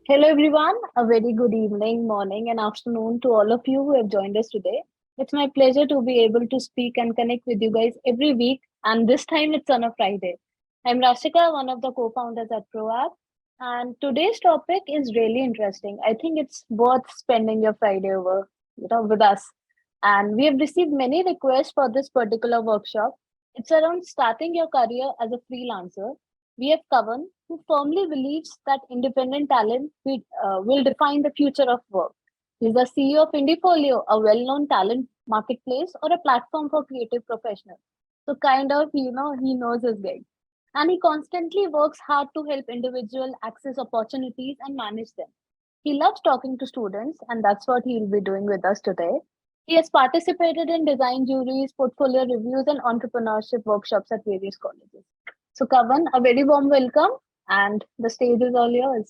Hello, everyone. A very good evening, morning, and afternoon to all of you who have joined us today. It's my pleasure to be able to speak and connect with you guys every week, and this time it's on a Friday. I'm Rashika, one of the co founders at ProApp, and today's topic is really interesting. I think it's worth spending your Friday over, with us. And we have received many requests for this particular workshop. It's around starting your career as a freelancer. We have Kavan, who firmly believes that independent talent will define the future of work. He's the CEO of Indiefolio, a well known talent marketplace or a platform for creative professionals. So, he knows his gig. And he constantly works hard to help individuals access opportunities and manage them. He loves talking to students, and that's what he'll be doing with us today. He has participated in design juries, portfolio reviews, and entrepreneurship workshops at various colleges. So, Kavan, a very warm welcome, and the stage is all yours.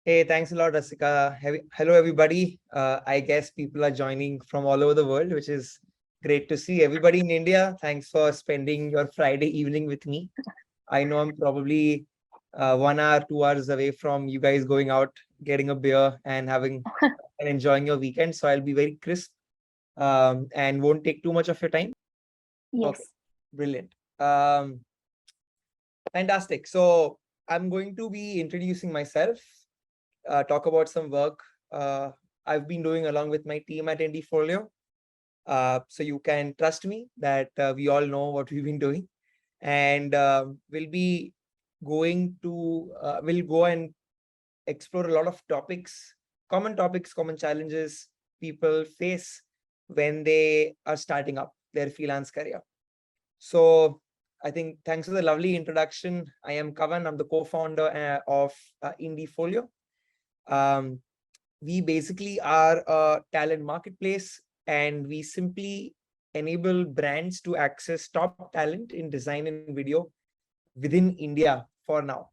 Hey, thanks a lot, Rasika. Hello, everybody. I guess people are joining from all over the world, which is great to see. Everybody in India, thanks for spending your Friday evening with me. I know I'm probably 1 hour, 2 hours away from you guys going out, getting a beer and having and enjoying your weekend. So I'll be very crisp and won't take too much of your time. Yes. Okay, brilliant. Fantastic. So I'm going to be introducing myself. Talk about some work I've been doing along with my team at Indiefolio. So you can trust me that we all know what we've been doing. And we'll go and explore a lot of topics, common challenges people face when they are starting up their freelance career. So I think thanks for the lovely introduction. I am Kavan. I'm the co-founder of Indiefolio. We basically are a talent marketplace, and we simply enable brands to access top talent in design and video within India for now.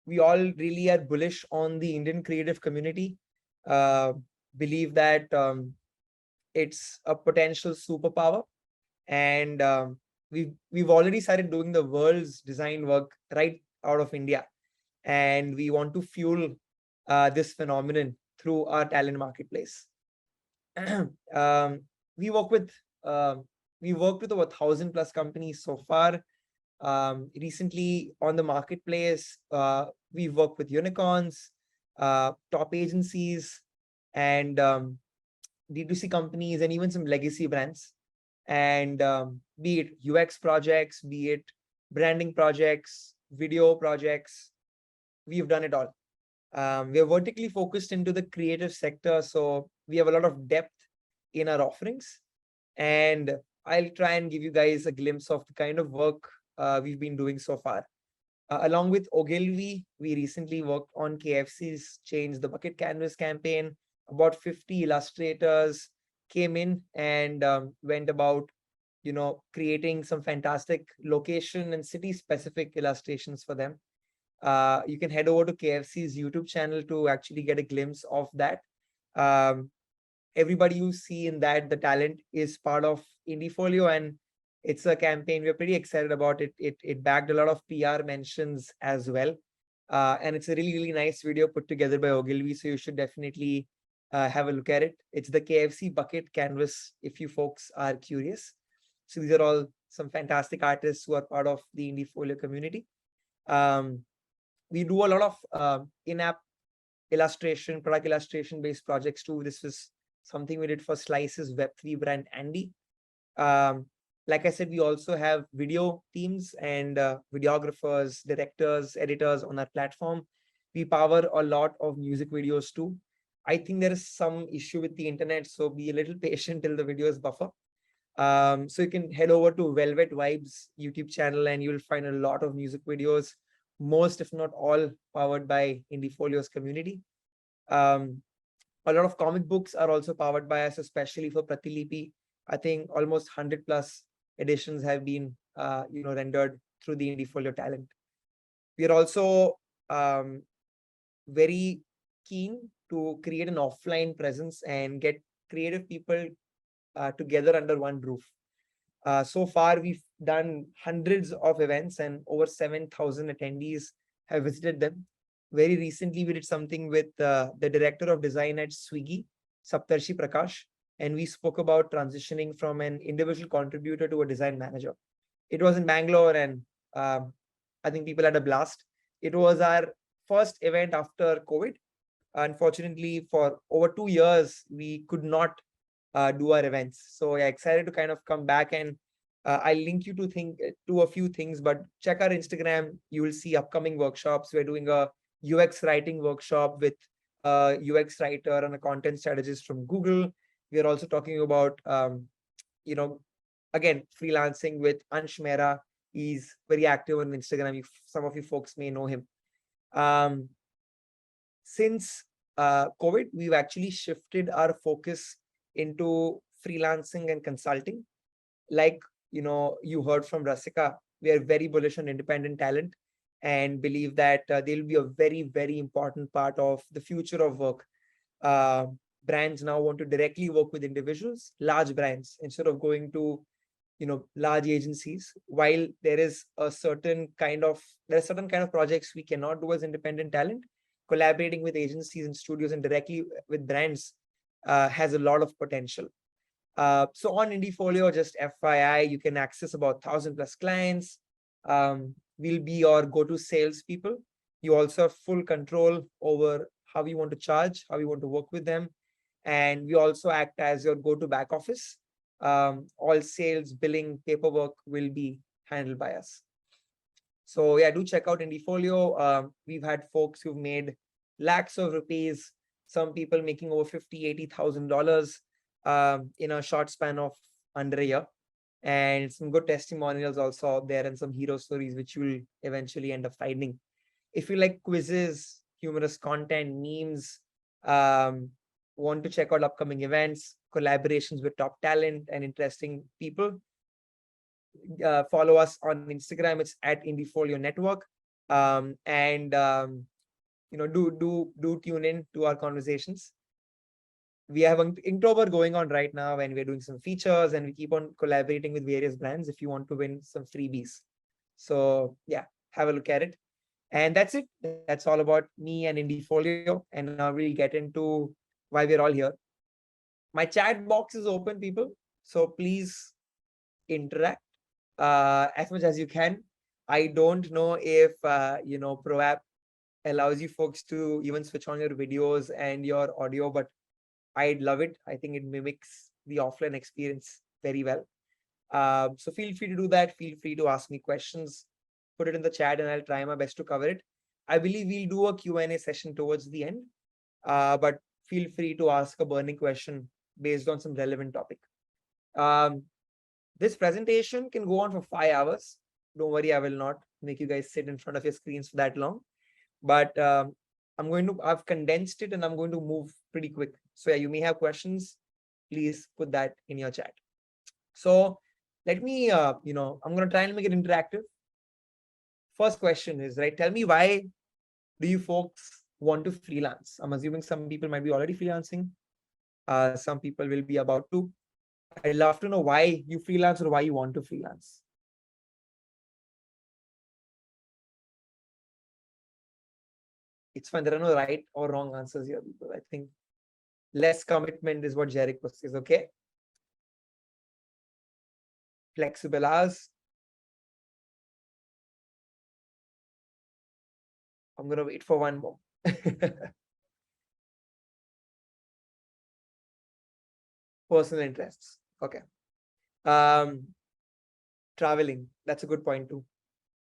We all really are bullish on the Indian creative community, believe that it's a potential superpower, and we've already started doing the world's design work right out of India. And we want to fuel this phenomenon through our talent marketplace. We worked with over 1,000+ companies so far. Recently on the marketplace, we've worked with unicorns, top agencies, and D2C companies, and even some legacy brands. And be it UX projects, be it branding projects, video projects, we've done it all. We are vertically focused into the creative sector, so we have a lot of depth in our offerings. And I'll try and give you guys a glimpse of the kind of work we've been doing so far. Along with Ogilvy, we recently worked on KFC's Change the Bucket Canvas campaign. About 50 illustrators came in and went about, creating some fantastic location and city-specific illustrations for them. You can head over to KFC's YouTube channel to actually get a glimpse of that. Everybody you see in that, the talent is part of Indiefolio, and it's a campaign we're pretty excited about. It bagged a lot of PR mentions as well. And it's a really, really nice video put together by Ogilvy, so you should definitely have a look at it. It's the KFC Bucket Canvas, if you folks are curious. So these are all some fantastic artists who are part of the Indiefolio community. We do a lot of in-app illustration, product illustration based projects too. This was something we did for Slice's Web3 brand, Andy. Like I said, we also have video teams and videographers, directors, editors on our platform. We power a lot of music videos too. I think there is some issue with the internet, so be a little patient till the videos buffer. So you can head over to Velvet Vibes YouTube channel and you'll find a lot of music videos, most if not all powered by Indiefolio's community. A lot of comic books are also powered by us, especially for Pratilipi. I think almost 100+ editions have been rendered through the Indiefolio talent. We are also very keen to create an offline presence and get creative people together under one roof. So far, we've done hundreds of events and over 7,000 attendees have visited them. Very recently, we did something with the director of design at Swiggy, Saptarshi Prakash, and we spoke about transitioning from an individual contributor to a design manager. It was in Bangalore, and I think people had a blast. It was our first event after COVID. Unfortunately, for over 2 years, we could not do our events. So yeah, excited to kind of come back, and I'll link you to a few things, but check our Instagram. You will see upcoming workshops. We're doing a UX writing workshop with a UX writer and a content strategist from Google. We are also talking about, you know, again, freelancing with Ansh Mehra. He's very active on Instagram. Some of you folks may know him. Since COVID, we've actually shifted our focus into freelancing and consulting. Like, you heard from Rasika, we are very bullish on independent talent and believe that they'll be a very, very important part of the future of work. Brands now want to directly work with individuals, large brands, instead of going to large agencies. While there are certain kind of projects we cannot do as independent talent, collaborating with agencies and studios and directly with brands has a lot of potential. So on Indiefolio, just FYI, you can access about 1,000 plus clients. We'll be your go-to salespeople. You also have full control over how you want to charge, how you want to work with them. And we also act as your go-to back office. All sales, billing, paperwork will be handled by us. So yeah, do check out Indiefolio. We've had folks who've made lakhs of rupees, some people making over $50,000-$80,000 in a short span of under a year. And some good testimonials also out there and some hero stories, which you'll eventually end up finding. If you like quizzes, humorous content, memes, want to check out upcoming events, collaborations with top talent and interesting people, follow us on Instagram. It's at Indiefolio Network. Do tune in to our conversations. We have an Inktober going on right now, and we're doing some features, and we keep on collaborating with various brands if you want to win some freebies. So yeah, have a look at it. And that's it. That's all about me and Indiefolio. And now we'll get into why we're all here. My chat box is open, people. So please interact as much as you can. I don't know if ProApp allows you folks to even switch on your videos and your audio, but I'd love it. I think it mimics the offline experience very well. So feel free to do that. Feel free to ask me questions, put it in the chat, and I'll try my best to cover it. I believe we'll do a Q&A session towards the end, but feel free to ask a burning question based on some relevant topic. This presentation can go on for 5 hours. Don't worry, I will not make you guys sit in front of your screens for that long. But I've condensed it and I'm going to move pretty quick. So yeah, you may have questions. Please put that in your chat. So let me, I'm going to try and make it interactive. First question is, right, tell me, why do you folks want to freelance? I'm assuming some people might be already freelancing. Some people will be about to. I'd love to know why you freelance or why you want to freelance. It's fine. There are no right or wrong answers here, people. I think less commitment is what Jericho says, okay? Flexible hours. I'm going to wait for one more. Personal interests. Okay. Traveling. That's a good point too.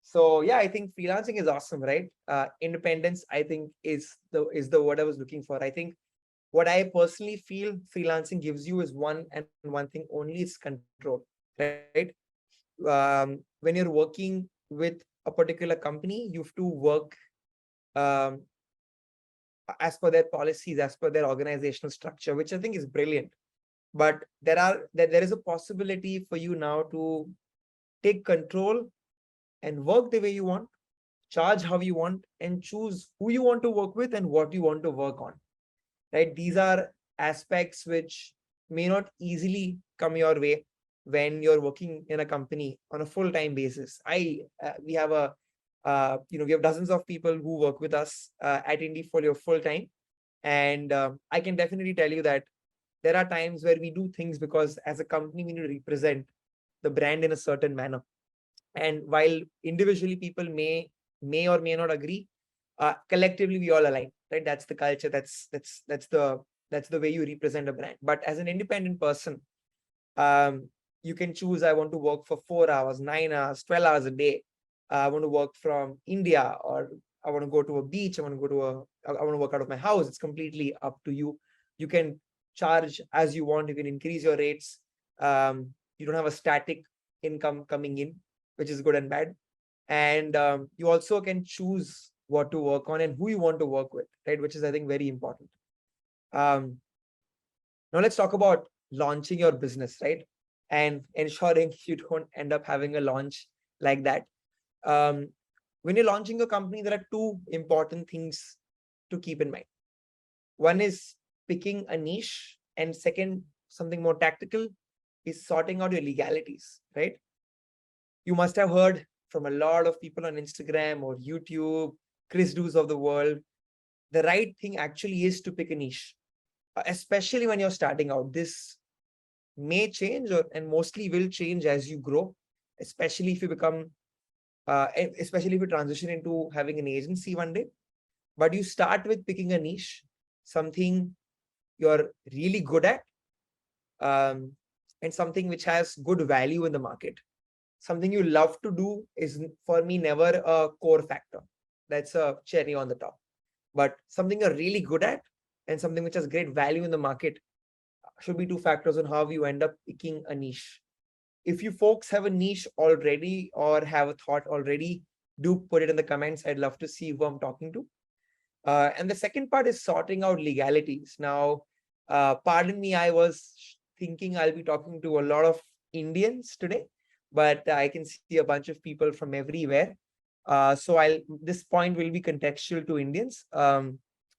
So yeah, I think freelancing is awesome, right? Independence, I think, is the word I was looking for. I think what I personally feel freelancing gives you is one thing only, is control, right? When you're working with a particular company, you have to work as per their policies, as per their organizational structure, which I think is brilliant. But there is a possibility for you now to take control and work the way you want, charge how you want, and choose who you want to work with and what you want to work on, right? These are aspects which may not easily come your way when you're working in a company on a full-time basis. We have we have dozens of people who work with us at Indiefolio full-time. And I can definitely tell you that there are times where we do things because as a company, we need to represent the brand in a certain manner. And while individually people may or may not agree, collectively we all align, right? That's the culture. That's the way you represent a brand. But as an independent person, you can choose, I want to work for 4 hours, 9 hours, 12 hours a day. I want to work from India, or I want to go to a beach. I want to work out of my house. It's completely up to you. You can charge as you want. You can increase your rates. You don't have a static income coming in, which is good and bad. And you also can choose what to work on and who you want to work with, right? Which is, I think, very important. Now let's talk about launching your business, right? And ensuring you don't end up having a launch like that. When you're launching a company, there are two important things to keep in mind. One is picking a niche, and second, something more tactical, is sorting out your legalities, right? You must have heard from a lot of people on Instagram or YouTube, Chris Doos of the world. The right thing actually is to pick a niche, especially when you're starting out. This may change and mostly will change as you grow, especially if you become, especially if you transition into having an agency one day. But you start with picking a niche, something you're really good at, and something which has good value in the market. Something you love to do is, for me, never a core factor. That's a cherry on the top. But something you're really good at and something which has great value in the market should be two factors on how you end up picking a niche. If you folks have a niche already or have a thought already, do put it in the comments. I'd love to see who I'm talking to. And the second part is sorting out legalities. Now, pardon me, I was thinking I'll be talking to a lot of Indians today, but I can see a bunch of people from everywhere. So this point will be contextual to Indians.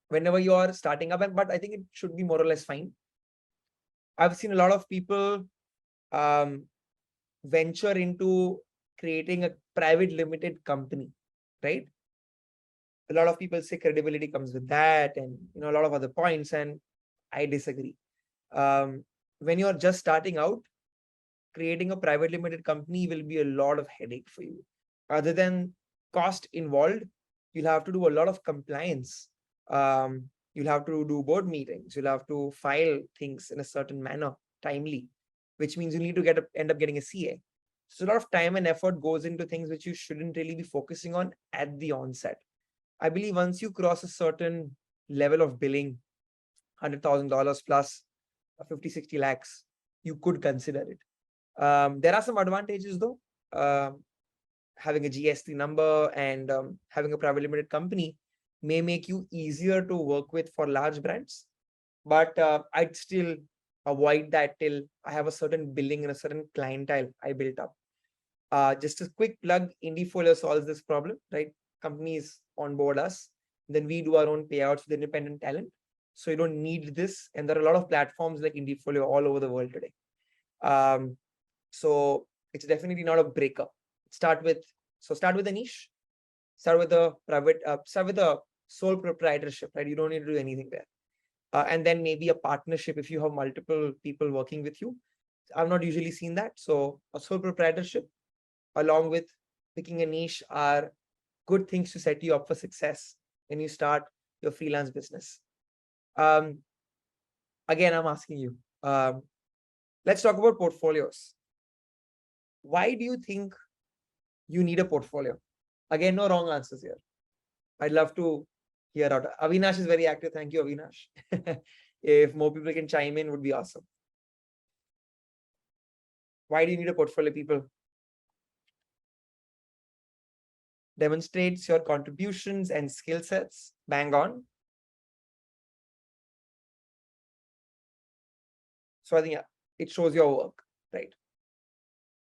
Whenever you are starting up, but I think it should be more or less fine. I've seen a lot of people venture into creating a private limited company, right? A lot of people say credibility comes with that, and a lot of other points, and I disagree. When you're just starting out, creating a private limited company will be a lot of headache for you. Other than cost involved, you'll have to do a lot of compliance. You'll have to do board meetings. You'll have to file things in a certain manner, timely, which means you need to end up getting a CA. So a lot of time and effort goes into things which you shouldn't really be focusing on at the onset. I believe once you cross a certain level of billing, $100,000 plus 50, 60 lakhs, you could consider it. There are some advantages though. Having a GST number and having a private limited company may make you easier to work with for large brands. But I'd still avoid that till I have a certain billing and a certain clientele I built up. Just a quick plug, Indiefolio solves this problem, right? Companies onboard us, then we do our own payouts with independent talent. So you don't need this. And there are a lot of platforms like Indiefolio all over the world today. So it's definitely not a breakup. Start with a niche, start with a sole proprietorship, right? You don't need to do anything there. And then maybe a partnership if you have multiple people working with you. I've not usually seen that. So a sole proprietorship along with picking a niche are good things to set you up for success when you start your freelance business. Again, I'm asking you, let's talk about portfolios. Why do you think you need a portfolio? Again, no wrong answers here. I'd love to hear out. Avinash is very active. Thank you, Avinash. If more people can chime in, would be awesome. Why do you need a portfolio, people? Demonstrates your contributions and skill sets. Bang on. So I think it shows your work, right?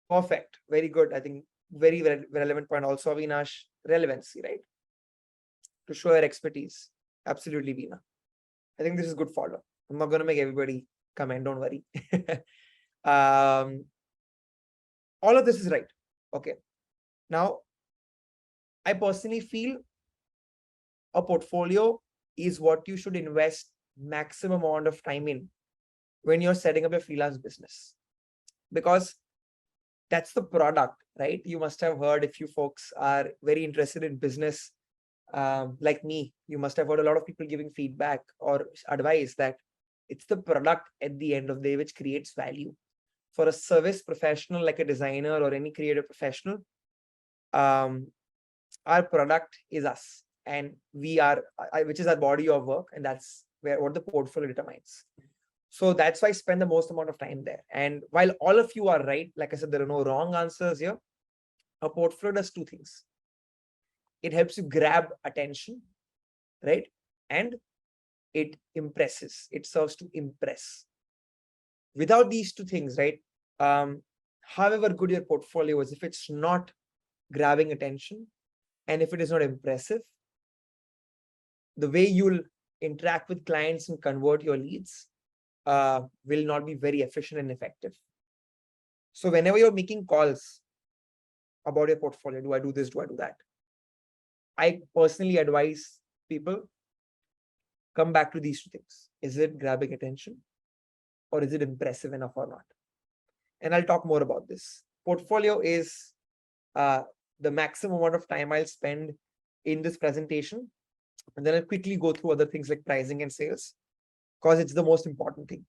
Perfect. Very good. I think very relevant point also, Avinash. Relevancy, right? To show your expertise. Absolutely, Veena. I think this is good follow. I'm not going to make everybody comment. Don't worry. All of this is right. Okay. Now, I personally feel a portfolio is what you should invest maximum amount of time in when you're setting up a freelance business, because that's the product, right? You must have heard, if you folks are very interested in business, like me, you must have heard a lot of people giving feedback or advice that it's the product at the end of the day which creates value. For a service professional like a designer or any creative professional, our product is us, and we are, which is our body of work, and that's where what the portfolio determines. So that's why I spend the most amount of time there. And while all of you are right, like I said, there are no wrong answers here. A portfolio does two things. It helps you grab attention, right? And it impresses. It serves to impress. Without these two things, right? However good your portfolio is, if it's not grabbing attention and if it is not impressive, the way you'll interact with clients and convert your leads will not be very efficient and effective. So whenever you're making calls about your portfolio, do I do this? Do I do that? I personally advise people come back to these two things. Is it grabbing attention, or is it impressive enough or not? And I'll talk more about this. Portfolio is the maximum amount of time I'll spend in this presentation. And then I'll quickly go through other things like pricing and sales, because it's the most important thing.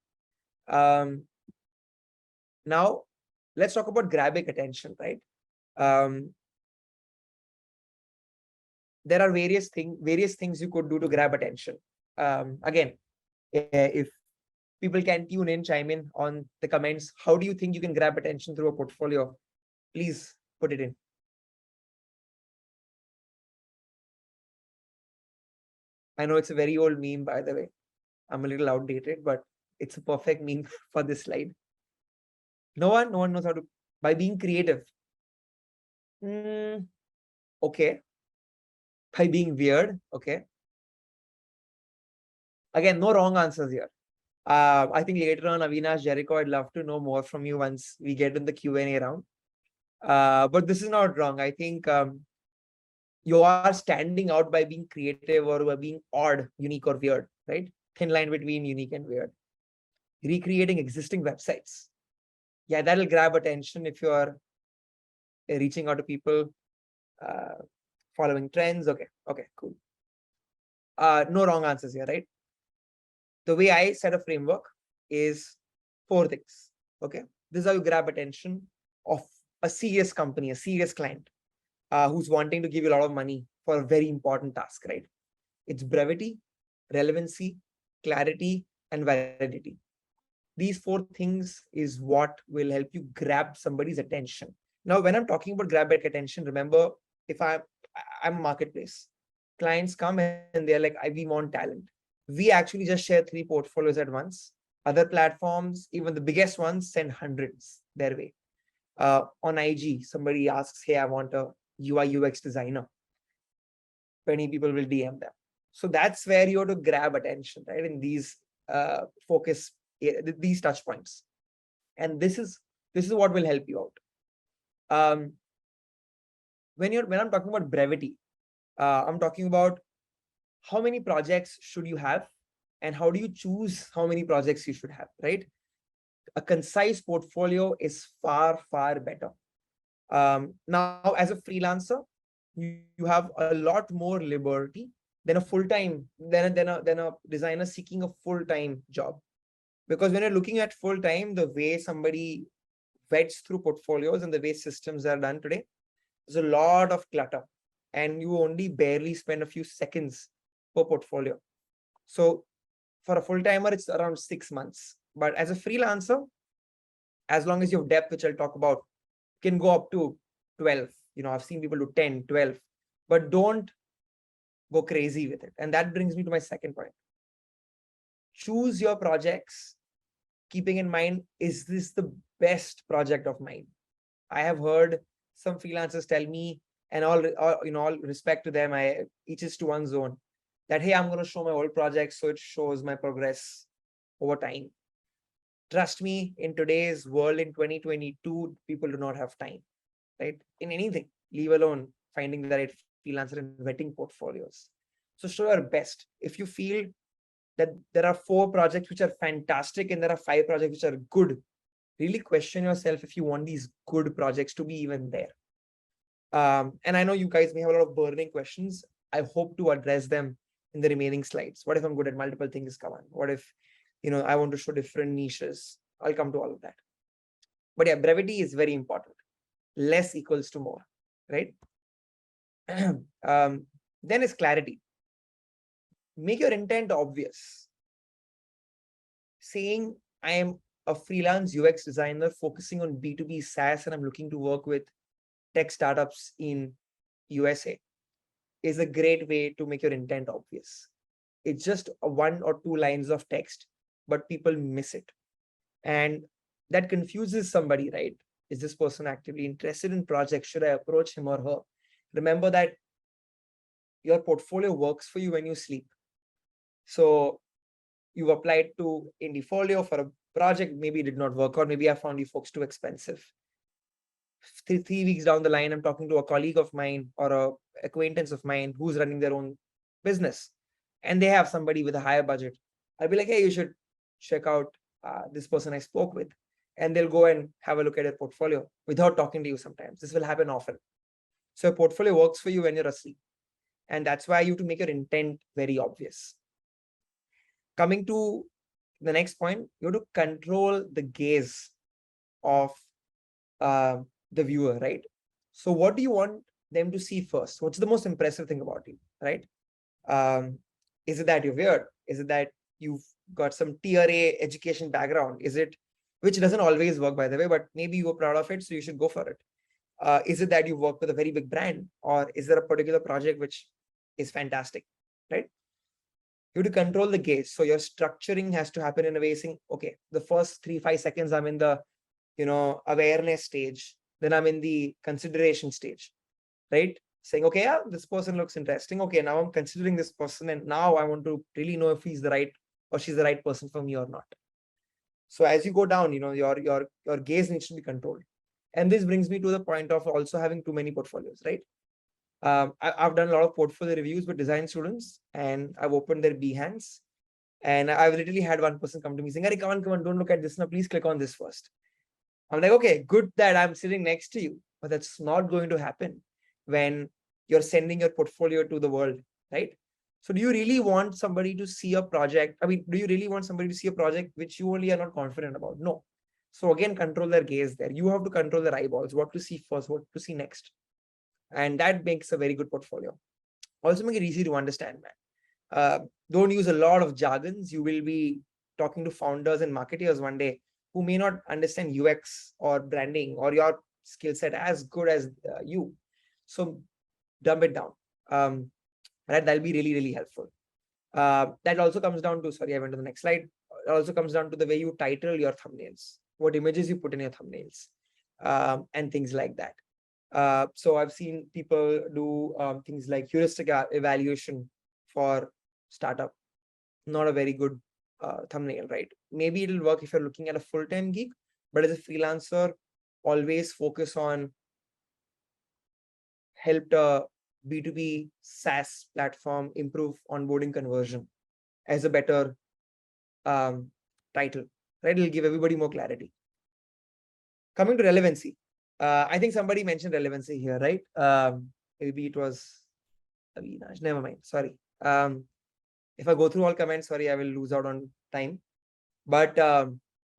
Now, let's talk about grabbing attention, right? There are various things you could do to grab attention. Again, if people can tune in, chime in on the comments, how do you think you can grab attention through a portfolio? Please put it in. I know it's a very old meme, by the way. I'm a little outdated, but it's a perfect meme for this slide. No one knows how to, by being creative. Okay. By being weird. Okay. Again, no wrong answers here. I think later on, Avinash, Jericho, I'd love to know more from you once we get in the Q&A round. But this is not wrong. I think you are standing out by being creative or by being odd, unique or weird, right? Thin line between unique and weird. Recreating existing websites. Yeah, that'll grab attention if you are reaching out to people, following trends. Okay, cool. No wrong answers here, right? The way I set a framework is 4 things. Okay, this is how you grab attention of a serious company, a serious client, who's wanting to give you a lot of money for a very important task, right? It's brevity, relevancy, clarity, and validity. These 4 things is what will help you grab somebody's attention. Now, when I'm talking about grabbing attention, remember, if I'm a marketplace, clients come and they're like, we want talent. We actually just share 3 portfolios at once. Other platforms, even the biggest ones, send hundreds their way. On IG, somebody asks, hey, I want a UI UX designer. 20 people will DM them. So that's where you have to grab attention, right? In these focus, these touch points. And this is what will help you out. When I'm talking about brevity, I'm talking about how many projects should you have and how do you choose how many projects you should have, right? A concise portfolio is far, far better. Now, as a freelancer, you have a lot more liberty than a full-time, than a designer seeking a full-time job. Because when you're looking at full-time, the way somebody vets through portfolios and the way systems are done today, there's a lot of clutter and you only barely spend a few seconds per portfolio. So for a full-timer, it's around 6 months. But as a freelancer, as long as you have depth, which I'll talk about, can go up to 12. I've seen people do 10, 12, but don't go crazy with it. And that brings me to my second point. Choose your projects, keeping in mind, is this the best project of mine? I have heard some freelancers tell me, and all respect to them, each is to one's own, that, hey, I'm going to show my old projects so it shows my progress over time. Trust me, in today's world in 2022, people do not have time, right? In anything, leave alone finding the right freelancer and vetting portfolios. So show your best. If you feel that there are 4 projects which are fantastic and there are 5 projects which are good, really question yourself if you want these good projects to be even there. And I know you guys may have a lot of burning questions. I hope to address them in the remaining slides. What if I'm good at multiple things, Kavan? What if, I want to show different niches? I'll come to all of that. But yeah, brevity is very important. Less equals to more, right? Then is clarity. Make your intent obvious. Saying I am a freelance UX designer focusing on B2B SaaS and I'm looking to work with tech startups in USA is a great way to make your intent obvious. It's just 1 or 2 lines of text, but people miss it. And that confuses somebody, right? Is this person actively interested in projects? Should I approach him or her? Remember that your portfolio works for you when you sleep. So you've applied to Indiefolio for a project, maybe it did not work out, maybe I found you folks too expensive. 3 weeks down the line, I'm talking to a colleague of mine or a acquaintance of mine who's running their own business, and they have somebody with a higher budget. I'll be like, hey, you should check out this person I spoke with, and they'll go and have a look at your portfolio without talking to you. Sometimes this will happen often. So a portfolio works for you when you're asleep, and that's why you have to make your intent very obvious. Coming to the next point, you have to control the gaze of the viewer, right? So what do you want them to see first? What's the most impressive thing about you, right? Is it that you're weird? Is it that you've got some tier A education background? Is it, which doesn't always work, by the way, but maybe you're proud of it, so you should go for it. Is it that you work with a very big brand, or is there a particular project which is fantastic, right? You have to control the gaze. So your structuring has to happen in a way saying, okay, the first 3-5 seconds I'm in the awareness stage, then I'm in the consideration stage, right? Saying, okay, yeah, this person looks interesting. Okay, now I'm considering this person, and now I want to really know if he's the right or she's the right person for me or not. So as you go down, your gaze needs to be controlled. And this brings me to the point of also having too many portfolios, right? I've done a lot of portfolio reviews with design students, and I've opened their Behance, and I've literally had one person come to me saying, "Hey, come on, don't look at this now. Please click on this first." I'm like, okay, good that I'm sitting next to you, but that's not going to happen when you're sending your portfolio to the world, right? So do you really want somebody to see a project? I mean, do you really want somebody to see a project which you only are not confident about? No. So again, control their gaze there. You have to control their eyeballs, what to see first, what to see next. And that makes a very good portfolio. Also make it easy to understand, man. Don't use a lot of jargons. You will be talking to founders and marketers one day who may not understand UX or branding or your skill set as good as you. So dumb it down. Right, that'll be really, really helpful. That also comes down to, sorry, I went to the next slide. It also comes down to the way you title your thumbnails, what images you put in your thumbnails, and things like that. So I've seen people do things like heuristic evaluation for startup. Not a very good thumbnail, right? Maybe it'll work if you're looking at a full-time gig, but as a freelancer, always focus on helped a B2B SaaS platform improve onboarding conversion as a better title, right? It'll give everybody more clarity. Coming to relevancy. I think somebody mentioned relevancy here, right? Maybe it was Avinash. Never mind. Sorry. If I go through all comments, sorry, I will lose out on time. But I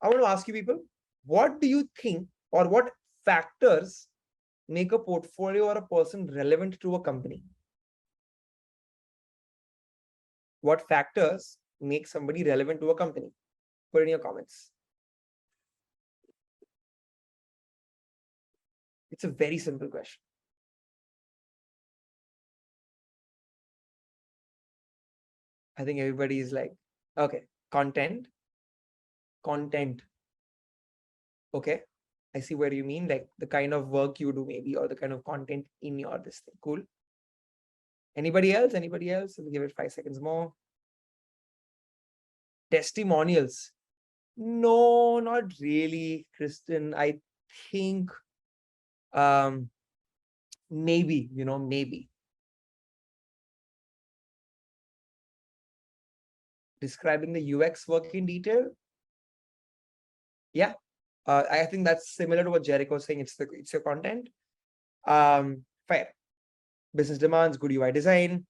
want to ask you people, what do you think, or what factors make a portfolio or a person relevant to a company? What factors make somebody relevant to a company? Put in your comments. It's a very simple question. I think everybody is like, okay, content. Okay, I see where you mean, like the kind of work you do maybe, or the kind of content in your this thing. Cool. Anybody else? We'll give it 5 seconds more. Testimonials. No, not really, Kristen. I think maybe, maybe. Describing the UX work in detail. Yeah. I think that's similar to what Jericho was saying. It's your content. Fair. Business demands, good UI design.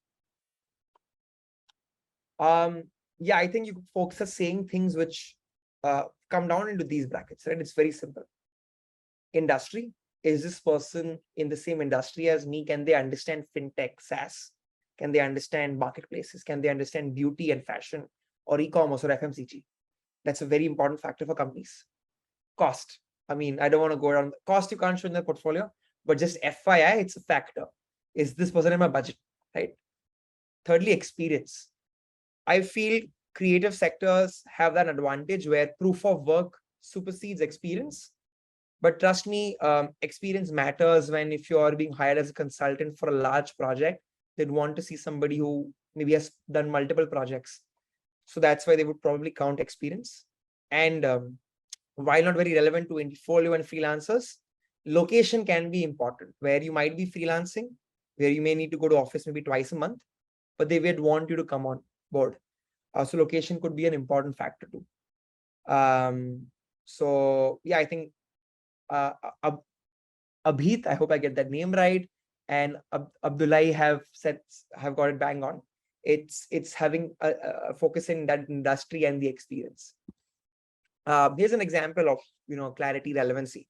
Yeah, I think you folks are saying things which come down into these brackets, right? It's very simple. Industry. Is this person in the same industry as me? Can they understand fintech, SaaS? Can they understand marketplaces? Can they understand beauty and fashion or e-commerce or FMCG? That's a very important factor for companies. Cost. I mean, I don't want to go around cost. You can't show in the portfolio, but just FYI, it's a factor. Is this person in my budget, right? Thirdly, experience. I feel creative sectors have that advantage where proof of work supersedes experience. But trust me, experience matters when if you are being hired as a consultant for a large project, they'd want to see somebody who maybe has done multiple projects. So that's why they would probably count experience. And while not very relevant to portfolio and freelancers, location can be important, where you might be freelancing, where you may need to go to office maybe twice a month, but they would want you to come on board. So location could be an important factor too. So yeah, I think Abhit, I hope I get that name right, and Abdullahi have got it bang on. It's having a focus in that industry and the experience. Here's an example of clarity, relevancy.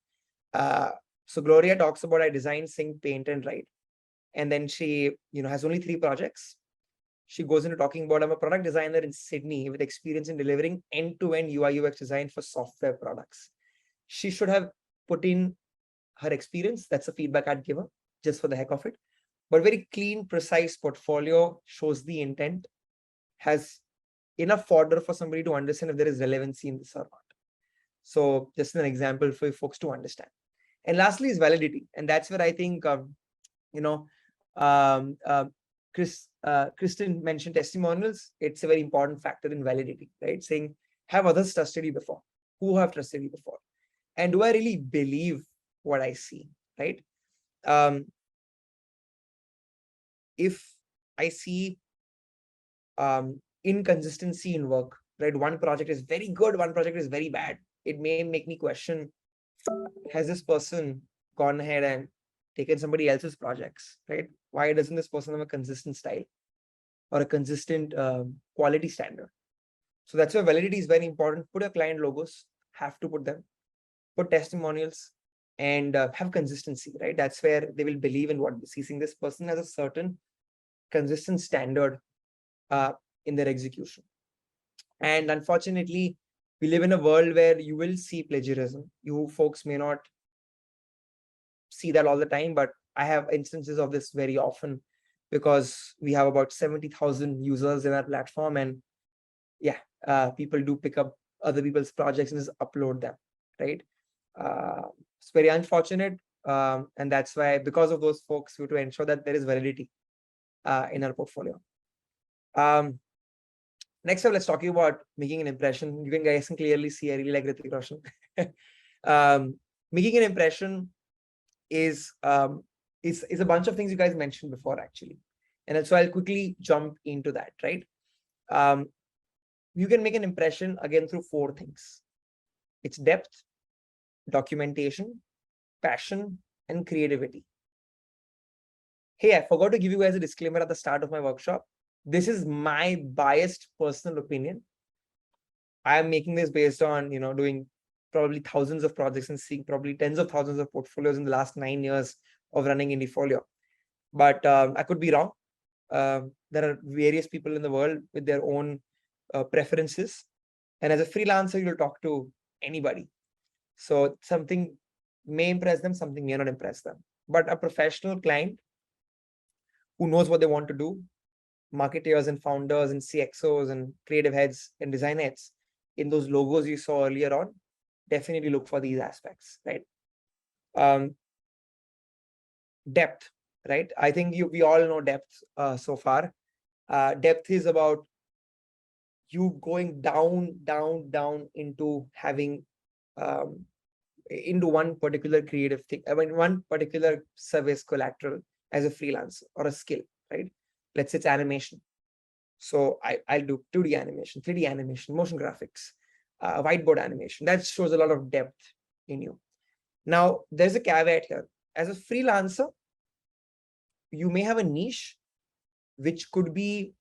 So Gloria talks about I design, sing, paint, and write, and then she has only 3 projects. She goes into talking about I'm a product designer in Sydney with experience in delivering end-to-end UI UX design for software products. She should have put in her experience. That's the feedback I'd give her, just for the heck of it. But very clean, precise portfolio, shows the intent, has enough fodder for somebody to understand if there is relevancy in this or not. So just an example for folks to understand. And lastly is validity. And that's where I think, Kristen mentioned testimonials. It's a very important factor in validity, right? Saying, have others trusted you before? Who have trusted you before? And do I really believe what I see, right? If I see inconsistency in work, right? One project is very good, one project is very bad. It may make me question, has this person gone ahead and taken somebody else's projects, right? Why doesn't this person have a consistent style or a consistent quality standard? So that's why validity is very important. Put your client logos, have to put them, put testimonials, and have consistency, right? That's where they will believe in what they see. This person has a certain consistent standard in their execution. And unfortunately, we live in a world where you will see plagiarism. You folks may not see that all the time, but I have instances of this very often because we have about 70,000 users in our platform. And yeah, people do pick up other people's projects and just upload them, right? It's very unfortunate. And that's why, because of those folks, we have to ensure that there is validity in our portfolio. Next up, let's talk about making an impression. You guys can clearly see I really like Hrithik Roshan. Making an impression is a bunch of things you guys mentioned before, actually. And so I'll quickly jump into that, right? You can make an impression again through 4 things. It's depth, documentation, passion, and creativity. Hey, I forgot to give you guys a disclaimer at the start of my workshop. This is my biased personal opinion. I am making this based on, doing probably thousands of projects and seeing probably tens of thousands of portfolios in the last 9 years of running Indiefolio. But I could be wrong. There are various people in the world with their own preferences. And as a freelancer, you'll talk to anybody. So something may impress them, something may not impress them. But a professional client who knows what they want to do, marketers and founders and CXOs and creative heads and design heads in those logos you saw earlier on, definitely look for these aspects, right? Depth, right? I think we all know depth so far. Depth is about you going down into having into one particular creative thing, I mean, one particular service collateral as a freelancer or a skill, right? Let's say it's animation. So I'll do 2D animation, 3D animation, motion graphics, whiteboard animation. That shows a lot of depth in you. Now, there's a caveat here. As a freelancer, you may have a niche, which could be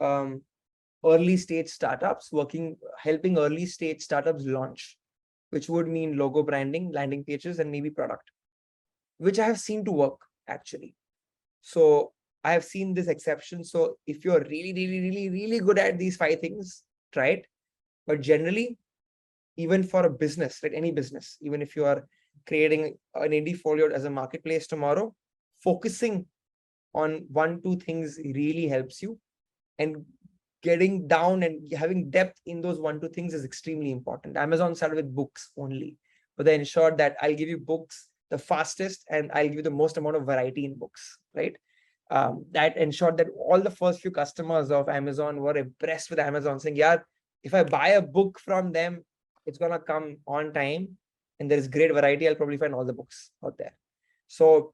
early stage startups helping early stage startups launch, which would mean logo branding, landing pages, and maybe product, which I have seen to work actually. So I have seen this exception. So if you're really good at these 5 things, try it. But generally, even for a business, right? Any business, even if you are creating an indie folio as a marketplace tomorrow, focusing on 1-2 things really helps you. And getting down and having depth in those 1-2 things is extremely important. Amazon started with books only, but they ensured that I'll give you books the fastest and I'll give you the most amount of variety in books, right? That ensured that all the first few customers of Amazon were impressed with Amazon, saying, yeah, if I buy a book from them, it's going to come on time and there is great variety. I'll probably find all the books out there. So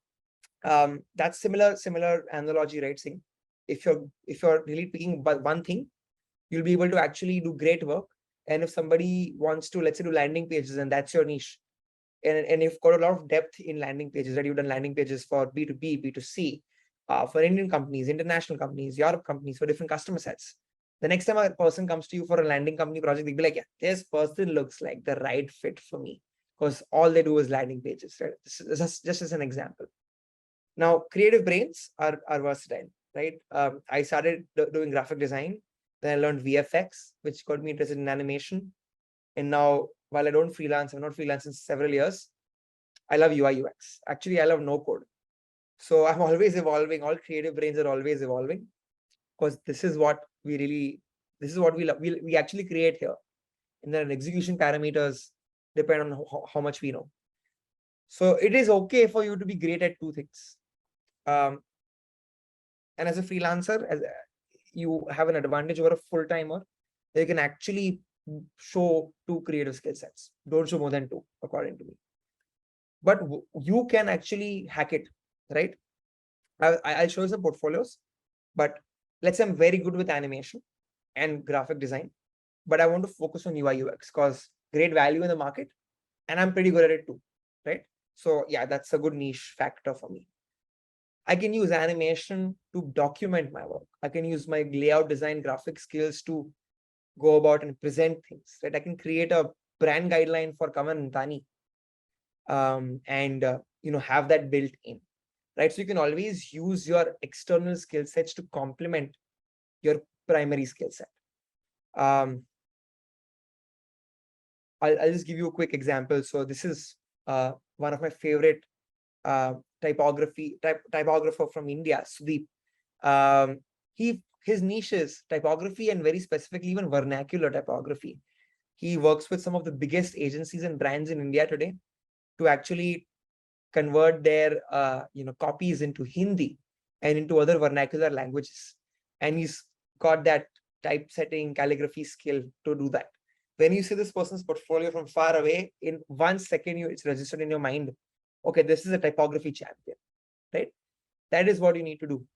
that's similar analogy, right? Saying if you're really picking one thing, you'll be able to actually do great work. And if somebody wants to, let's say, do landing pages, and that's your niche, and you've got a lot of depth in landing pages, right? You've done landing pages for B2B, B2C, for Indian companies, international companies, Europe companies, for different customer sets. The next time a person comes to you for a landing company project, they'll be like, yeah, this person looks like the right fit for me, because all they do is landing pages, right? This is just as an example. Now, creative brains are versatile, right? I started doing graphic design. Then I learned VFX, which got me interested in animation. And now, while I don't freelance, I've not freelanced in several years, I love UI UX. Actually, I love no code. So I'm always evolving. All creative brains are always evolving, because this is what we love. We actually create here. And then execution parameters depend on how much we know. So it is okay for you to be great at 2 things. And as a freelancer, you have an advantage over a full-timer. You can actually show 2 creative skill sets. Don't show more than 2, according to me. But you can actually hack it, right? I'll show you some portfolios, but let's say I'm very good with animation and graphic design, but I want to focus on UI UX because great value in the market, and I'm pretty good at it too, right? So yeah, that's a good niche factor for me. I can use animation to document my work. I can use my layout design graphic skills to go about and present things, right? I can create a brand guideline for Kavan Antani, and have that built in, right? So you can always use your external skill sets to complement your primary skill set. I'll just give you a quick example. So this is one of my favorite typographer from India, Sudeep. His niche is typography, and very specifically even vernacular typography. He works with some of the biggest agencies and brands in India today to actually convert their copies into Hindi and into other vernacular languages. And he's got that typesetting calligraphy skill to do that. When you see this person's portfolio from far away, in 1 second, it's registered in your mind. Okay, this is a typography champion, right? That is what you need to do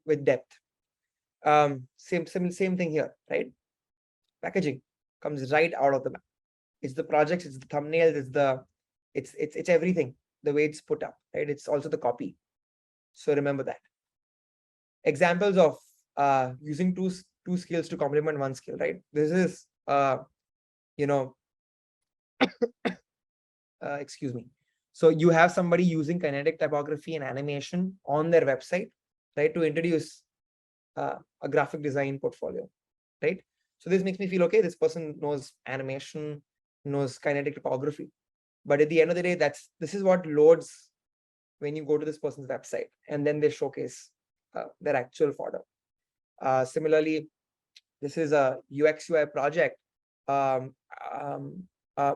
with depth. Same thing here, right? Packaging comes right out of the map. It's the projects, it's the thumbnails, it's everything. The way it's put up, right? It's also the copy. So remember that. Examples of using two skills to complement 1 skill, right? This is excuse me. So you have somebody using kinetic typography and animation on their website, right, to introduce a graphic design portfolio, right? So this makes me feel, okay, this person knows animation, knows kinetic typography. But at the end of the day, this is what loads when you go to this person's website, and then they showcase their actual photo. Similarly, this is a UX UI project,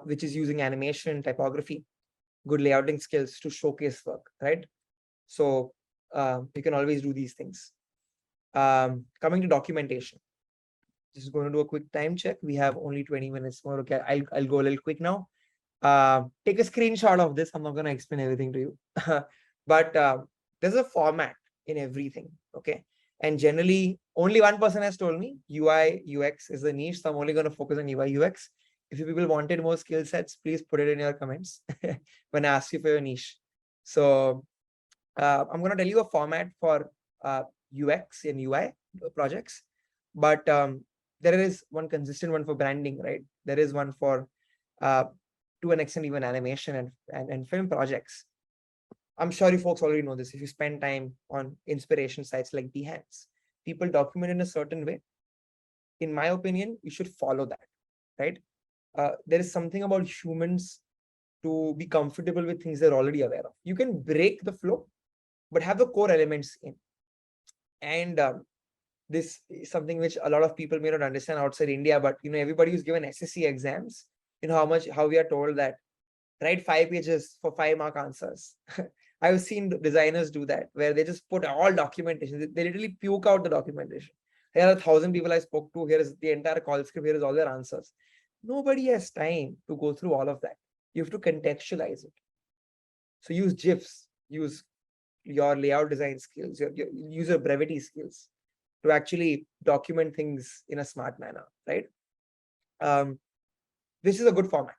which is using animation, typography, good layouting skills to showcase work, right? So you can always do these things. Coming to documentation. Just going to do a quick time check. We have only 20 minutes more. Okay, I'll go a little quick now. Take a screenshot of this. I'm not going to explain everything to you. But there's a format in everything. Okay. And generally, only one person has told me UI, UX is the niche. So I'm only going to focus on UI, UX. If you people wanted more skill sets, please put it in your comments when I ask you for your niche. So I'm going to tell you a format for UX and UI projects. But there is one consistent one for branding, right? There is one for to an extent even animation and film projects. I'm sure you folks already know this. If you spend time on inspiration sites like Behance, people document in a certain way. In my opinion, you should follow that, right? There is something about humans to be comfortable with things they're already aware of. You can break the flow, but have the core elements in. And this is something which a lot of people may not understand outside India, but everybody who's given SSC exams, how we are told that write 5 pages for 5-mark answers. I've seen designers do that, where they just put all documentation. They literally puke out the documentation. Here are 1,000 people I spoke to. Here is the entire call script. Here is all their answers. Nobody has time to go through all of that. You have to contextualize it. So use GIFs, use your layout design skills, use your brevity skills to actually document things in a smart manner, right? This is a good format.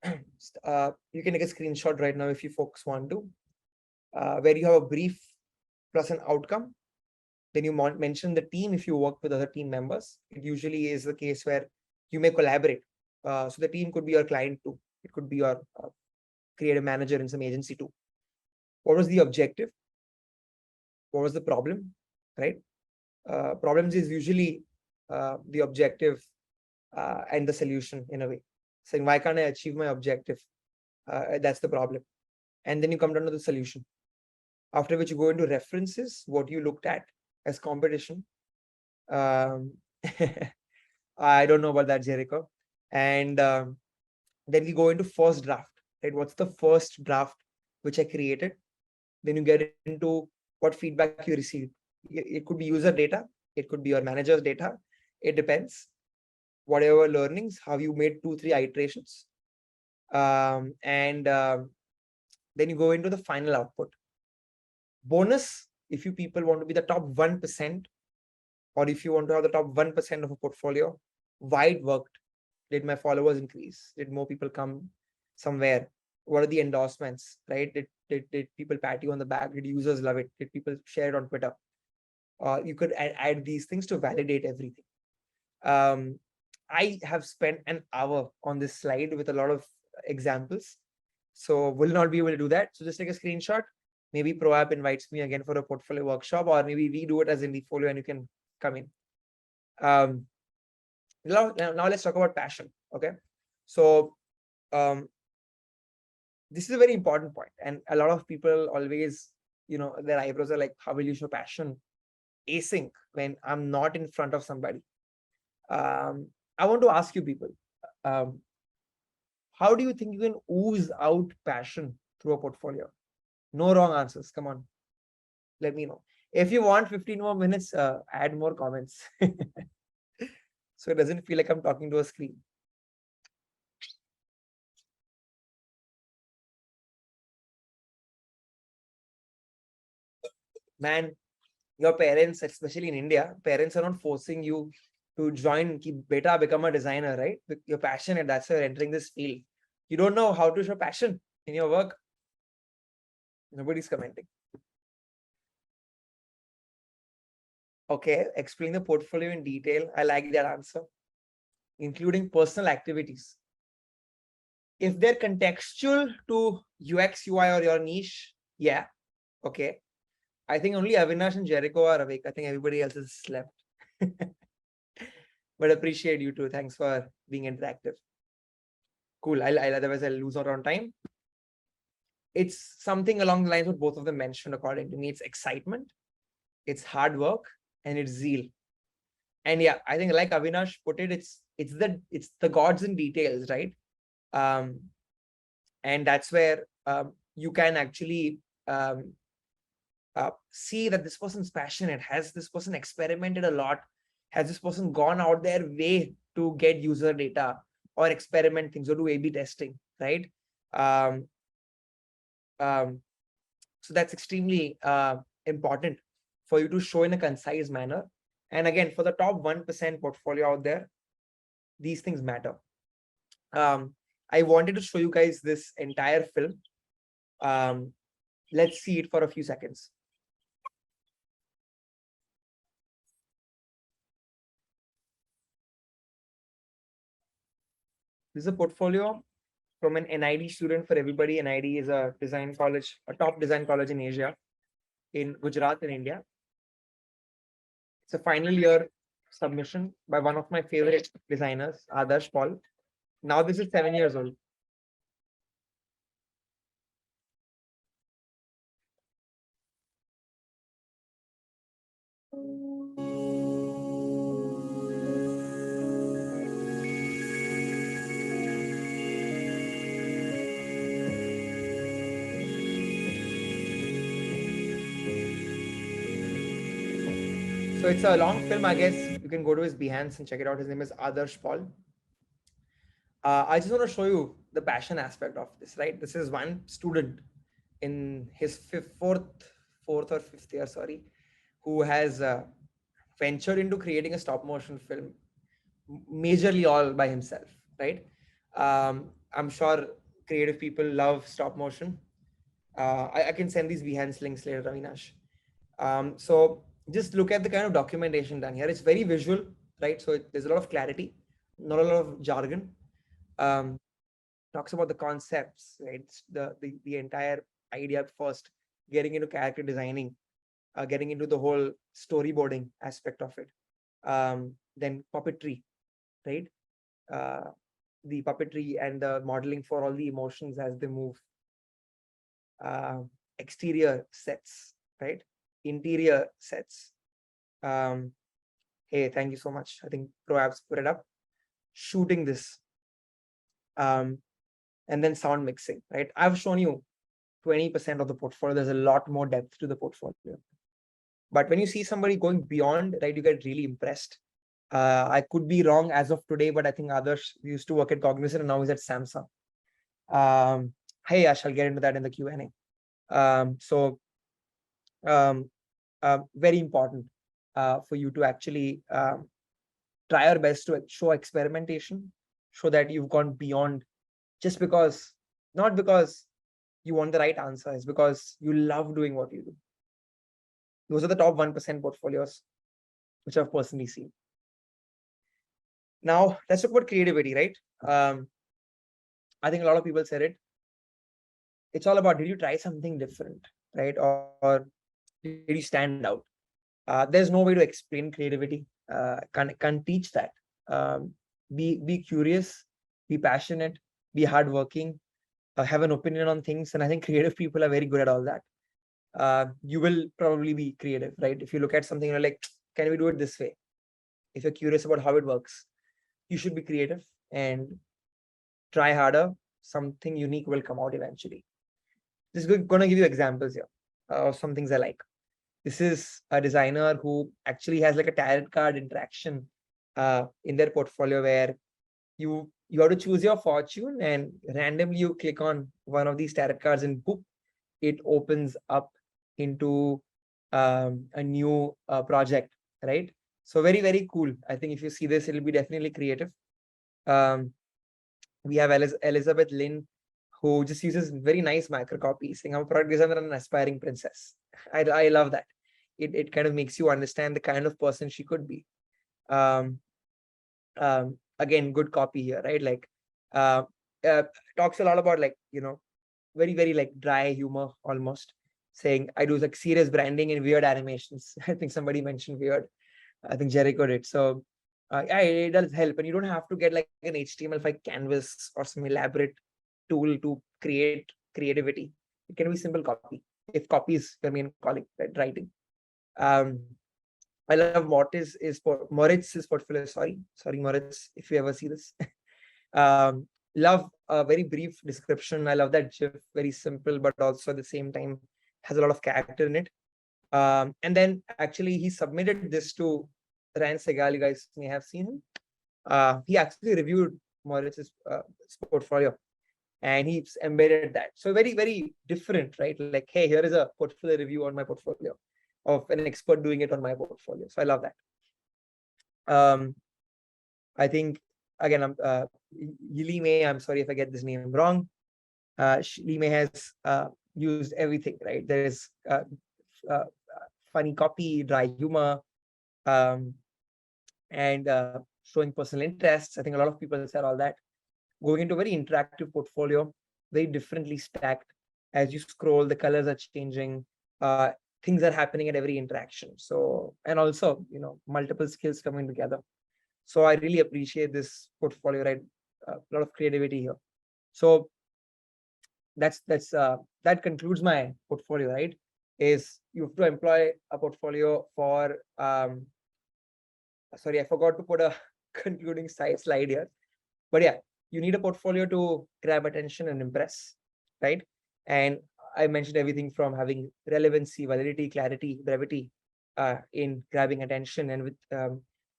You can take a screenshot right now if you folks want to, where you have a brief plus an outcome. Then you mention the team if you work with other team members. It usually is the case where you may collaborate. So the team could be your client too. It could be your creative manager in some agency too. What was the objective? What was the problem, right? Problems is usually the objective and the solution in a way. Saying, why can't I achieve my objective? That's the problem. And then you come down to the solution. After which you go into references, what you looked at as competition. I don't know about that, Jericho. And then we go into first draft, right? What's the first draft which I created? Then you get into what feedback you received. It could be user data. It could be your manager's data. It depends. Whatever learnings, how you made 2-3 iterations. Then you go into the final output. Bonus, if you people want to be the top 1%, or if you want to have the top 1% of a portfolio, why it worked? Did my followers increase? Did more people come somewhere? What are the endorsements, right? Did people pat you on the back? Did users love it? Did people share it on Twitter? You could add these things to validate everything. I have spent an hour on this slide with a lot of examples, so will not be able to do that. So just take a screenshot. Maybe ProApp invites me again for a portfolio workshop, or maybe we do it as Indiefolio and you can come in. Now let's talk about passion. Okay. So this is a very important point. And a lot of people always, their eyebrows are like, how will you show passion async when I'm not in front of somebody? I want to ask you people, how do you think you can ooze out passion through a portfolio? No wrong answers. Come on. Let me know. If you want 15 more minutes, add more comments. So it doesn't feel like I'm talking to a screen. Man, your parents, especially in India, parents are not forcing you to join, ki beta, become a designer, right? You're passionate, that's why you're entering this field. You don't know how to show passion in your work. Nobody's commenting. Okay, explain the portfolio in detail. I like that answer. Including personal activities. If they're contextual to UX, UI, or your niche, yeah, okay. I think only Avinash and Jericho are awake. I think everybody else has slept. But appreciate you too. Thanks for being interactive. Cool. Otherwise I'll lose out on time. It's something along the lines of both of them mentioned, according to me. It's excitement, it's hard work, and it's zeal. And yeah, I think like Avinash put it, it's the gods in details, right? And that's where you can actually see that this person's passionate, has this person experimented a lot, has this person gone out their way to get user data or experiment things or do A/B testing, right? Um, um, so that's extremely important for you to show in a concise manner. And again, for the top 1% portfolio out there, these things matter. I wanted to show you guys this entire film. Let's see it for a few seconds. This is a portfolio from an NID student for everybody. NID is a design college, a top design college in Asia, in Gujarat in India. It's a final year submission by one of my favorite designers, Adarsh Paul. Now this is 7 years old. So it's a long film, I guess. You can go to his Behance and check it out. His name is Adarsh Paul. I just want to show you the passion aspect of this, right? This is one student in his fourth or fifth year, sorry, who has ventured into creating a stop motion film majorly all by himself, right? I'm sure creative people love stop motion. I can send these Behance links later, Avinash. So just look at the kind of documentation done here. It's very visual, right? So there's a lot of clarity, not a lot of jargon. Talks about the concepts, right? The entire idea first, getting into character designing, getting into the whole storyboarding aspect of it. Then puppetry, right? The puppetry and the modeling for all the emotions as they move. Exterior sets, right? Interior sets. Hey, thank you so much. I think ProApp's put it up. Shooting this. And then sound mixing, right? I've shown you 20% of the portfolio. There's a lot more depth to the portfolio. But when you see somebody going beyond, right, you get really impressed. I could be wrong as of today, but I think others used to work at Cognizant and now he's at Samsung. Hey, I shall get into that in the Q&A. Very important for you to actually try your best to show experimentation, show that you've gone beyond just because, not because you want the right answer, it's because you love doing what you do. Those are the top 1% portfolios, which I've personally seen. Now, let's talk about creativity, right? I think a lot of people said it. It's all about, did you try something different, right? Or did you stand out? There's no way to explain creativity. Can't teach that. Be curious, be passionate, be hardworking, have an opinion on things. And I think creative people are very good at all that. You will probably be creative, right? If you look at something, you're like, can we do it this way? If you're curious about how it works, you should be creative and try harder. Something unique will come out eventually. Just going to give you examples here of some things I like. This is a designer who actually has like a tarot card interaction in their portfolio where you have to choose your fortune and randomly you click on one of these tarot cards and boop, it opens up into a new project, right? So very, very cool. I think if you see this, it'll be definitely creative. We have Elizabeth Lynn, who just uses very nice micro copies, saying I'm a product designer and an aspiring princess. I love that. It kind of makes you understand the kind of person she could be. Again, good copy here, right? Like talks a lot about like, very, very like dry humor almost, saying I do like serious branding and weird animations. I think somebody mentioned weird. I think Jericho did. So yeah, it does help. And you don't have to get like an HTML5 canvas or some elaborate tool to create creativity. It can be simple copy, if copy is your main calling, right? Writing. I love Moritz's portfolio. Sorry, Moritz, if you ever see this. Love a very brief description. I love that GIF, very simple, but also at the same time has a lot of character in it. And then actually he submitted this to Ryan Segal. You guys may have seen him. He actually reviewed Moritz's portfolio, and he's embedded that. So very, very different, right? Like, hey, here is a portfolio review on my portfolio of an expert doing it on my portfolio. So I love that. I think again, Yili May, I'm sorry if I get this name wrong. Yili May has used everything, right? There is uh, funny copy, dry humor, and showing personal interests. I think a lot of people said all that. Going into a very interactive portfolio, very differently stacked. As you scroll, the colors are changing. Things are happening at every interaction. So, and also, multiple skills coming together. So I really appreciate this portfolio, right? A lot of creativity here. So that concludes my portfolio, right? Is you have to employ a portfolio for sorry, I forgot to put a concluding slide here. But yeah, you need a portfolio to grab attention and impress, right? And I mentioned everything from having relevancy, validity, clarity, brevity in grabbing attention. And with,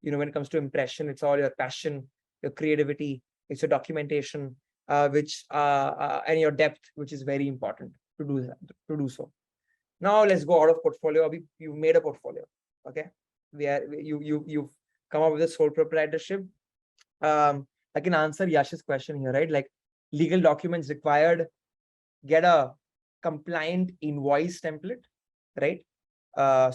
when it comes to impression, it's all your passion, your creativity, it's your documentation, and your depth, which is very important to do that, to do so. Now let's go out of portfolio. You've made a portfolio, okay? You've come up with a sole proprietorship. I can answer Yash's question here, right? Like legal documents required, get a compliant invoice template, right?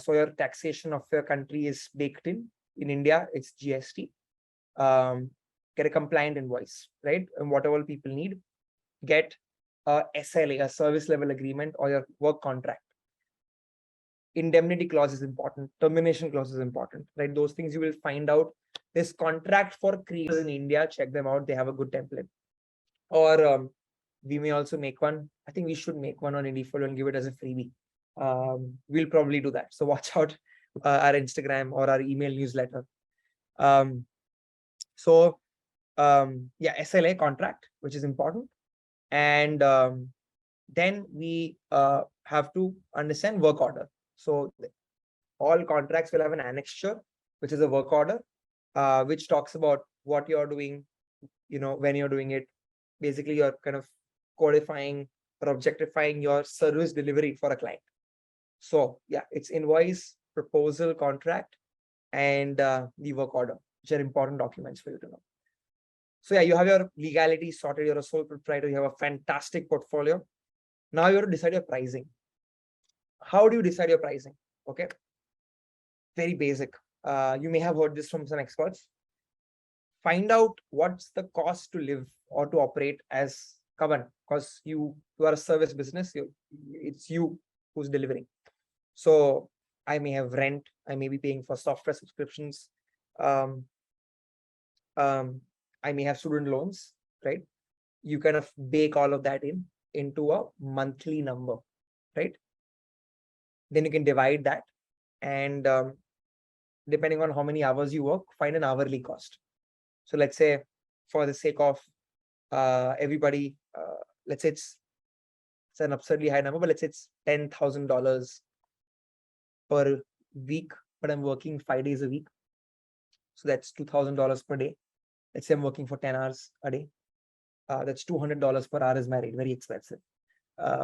So your taxation of your country is baked in. In India, it's GST. Get a compliant invoice, right? And whatever people need, get a SLA, a service level agreement, or your work contract. Indemnity clause is important. Termination clause is important, right? Those things you will find out. This contract for creators in India, check them out. They have a good template. Or we may also make one. I think we should make one on Indiefolio and give it as a freebie. We'll probably do that. So watch out our Instagram or our email newsletter. Yeah, SLA contract, which is important. And then we have to understand work order. So all contracts will have an annexure, which is a work order, which talks about what you're doing, when you're doing it. Basically, you're kind of codifying or objectifying your service delivery for a client. So yeah, it's invoice, proposal, contract, and the work order, which are important documents for you to know. So yeah, you have your legality sorted. You're a sole proprietor. You have a fantastic portfolio. Now you have to decide your pricing. How do you decide your pricing? Okay, very basic. You may have heard this from some experts. Find out what's the cost to live or to operate as Kavan, because you are a service business. It's you who's delivering. So I may have rent. I may be paying for software subscriptions. I may have student loans, right? You kind of bake all of that into a monthly number, right? Then you can divide that, and depending on how many hours you work, find an hourly cost. So let's say, for the sake of everybody, let's say it's an absurdly high number, but let's say it's $10,000 per week, but I'm working 5 days a week. So that's $2,000 per day. Let's say I'm working for 10 hours a day. That's $200 per hour is my rate, very expensive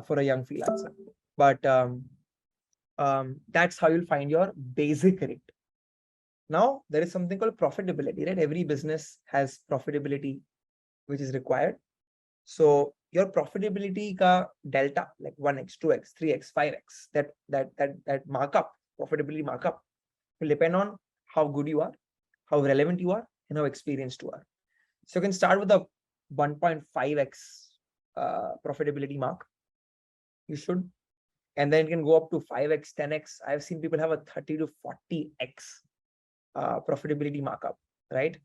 for a young freelancer. But that's how you'll find your basic rate. Now, there is something called profitability, right? Every business has profitability, which is required. So your profitability ka delta, like 1x, 2x, 3x, 5x, that markup, profitability markup, will depend on how good you are, how relevant you are, and how experienced you are. So you can start with a 1.5x profitability mark. You should. And then it can go up to 5x, 10x. I've seen people have a 30 to 40x profitability markup, right?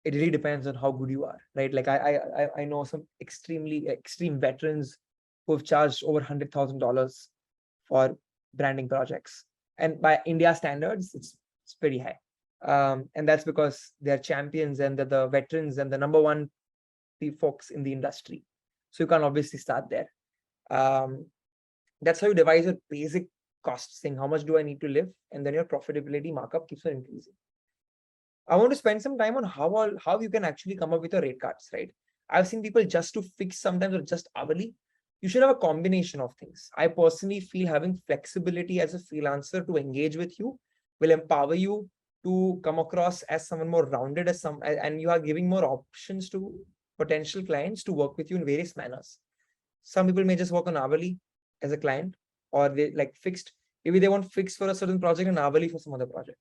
It really depends on how good you are, right? Like I know some extreme veterans who have charged over $100,000 for branding projects, and by India standards, it's pretty high. And that's because they're champions and they're the veterans and the number one folks in the industry. So you can obviously start there. That's how you devise your basic cost, saying how much do I need to live, and then your profitability markup keeps on increasing. I want to spend some time on how you can actually come up with your rate cards, right? I've seen people just to fix sometimes or just hourly. You should have a combination of things. I personally feel having flexibility as a freelancer to engage with you will empower you to come across as someone more rounded, and you are giving more options to potential clients to work with you in various manners. Some people may just work on hourly as a client, or they like fixed. Maybe they want fixed for a certain project and hourly for some other project.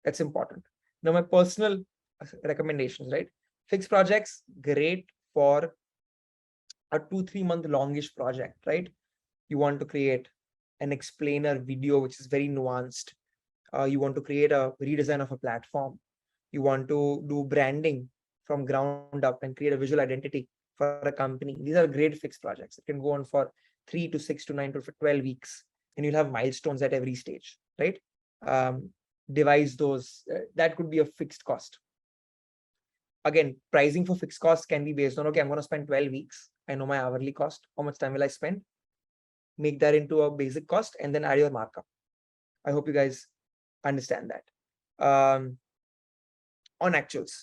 That's important. Now, my personal recommendations, right? Fixed projects, great for a 2-3 month longish project, right? You want to create an explainer video, which is very nuanced. You want to create a redesign of a platform. You want to do branding from ground up and create a visual identity for a company. These are great fixed projects. It can go on for 3 to 6 to 9 to 12 weeks, and you'll have milestones at every stage, right? Devise those. That could be a fixed cost. Again, pricing for fixed costs can be based on, okay, I'm going to spend 12 weeks. I know my hourly cost. How much time will I spend? Make that into a basic cost and then add your markup. I hope you guys understand that. On actuals,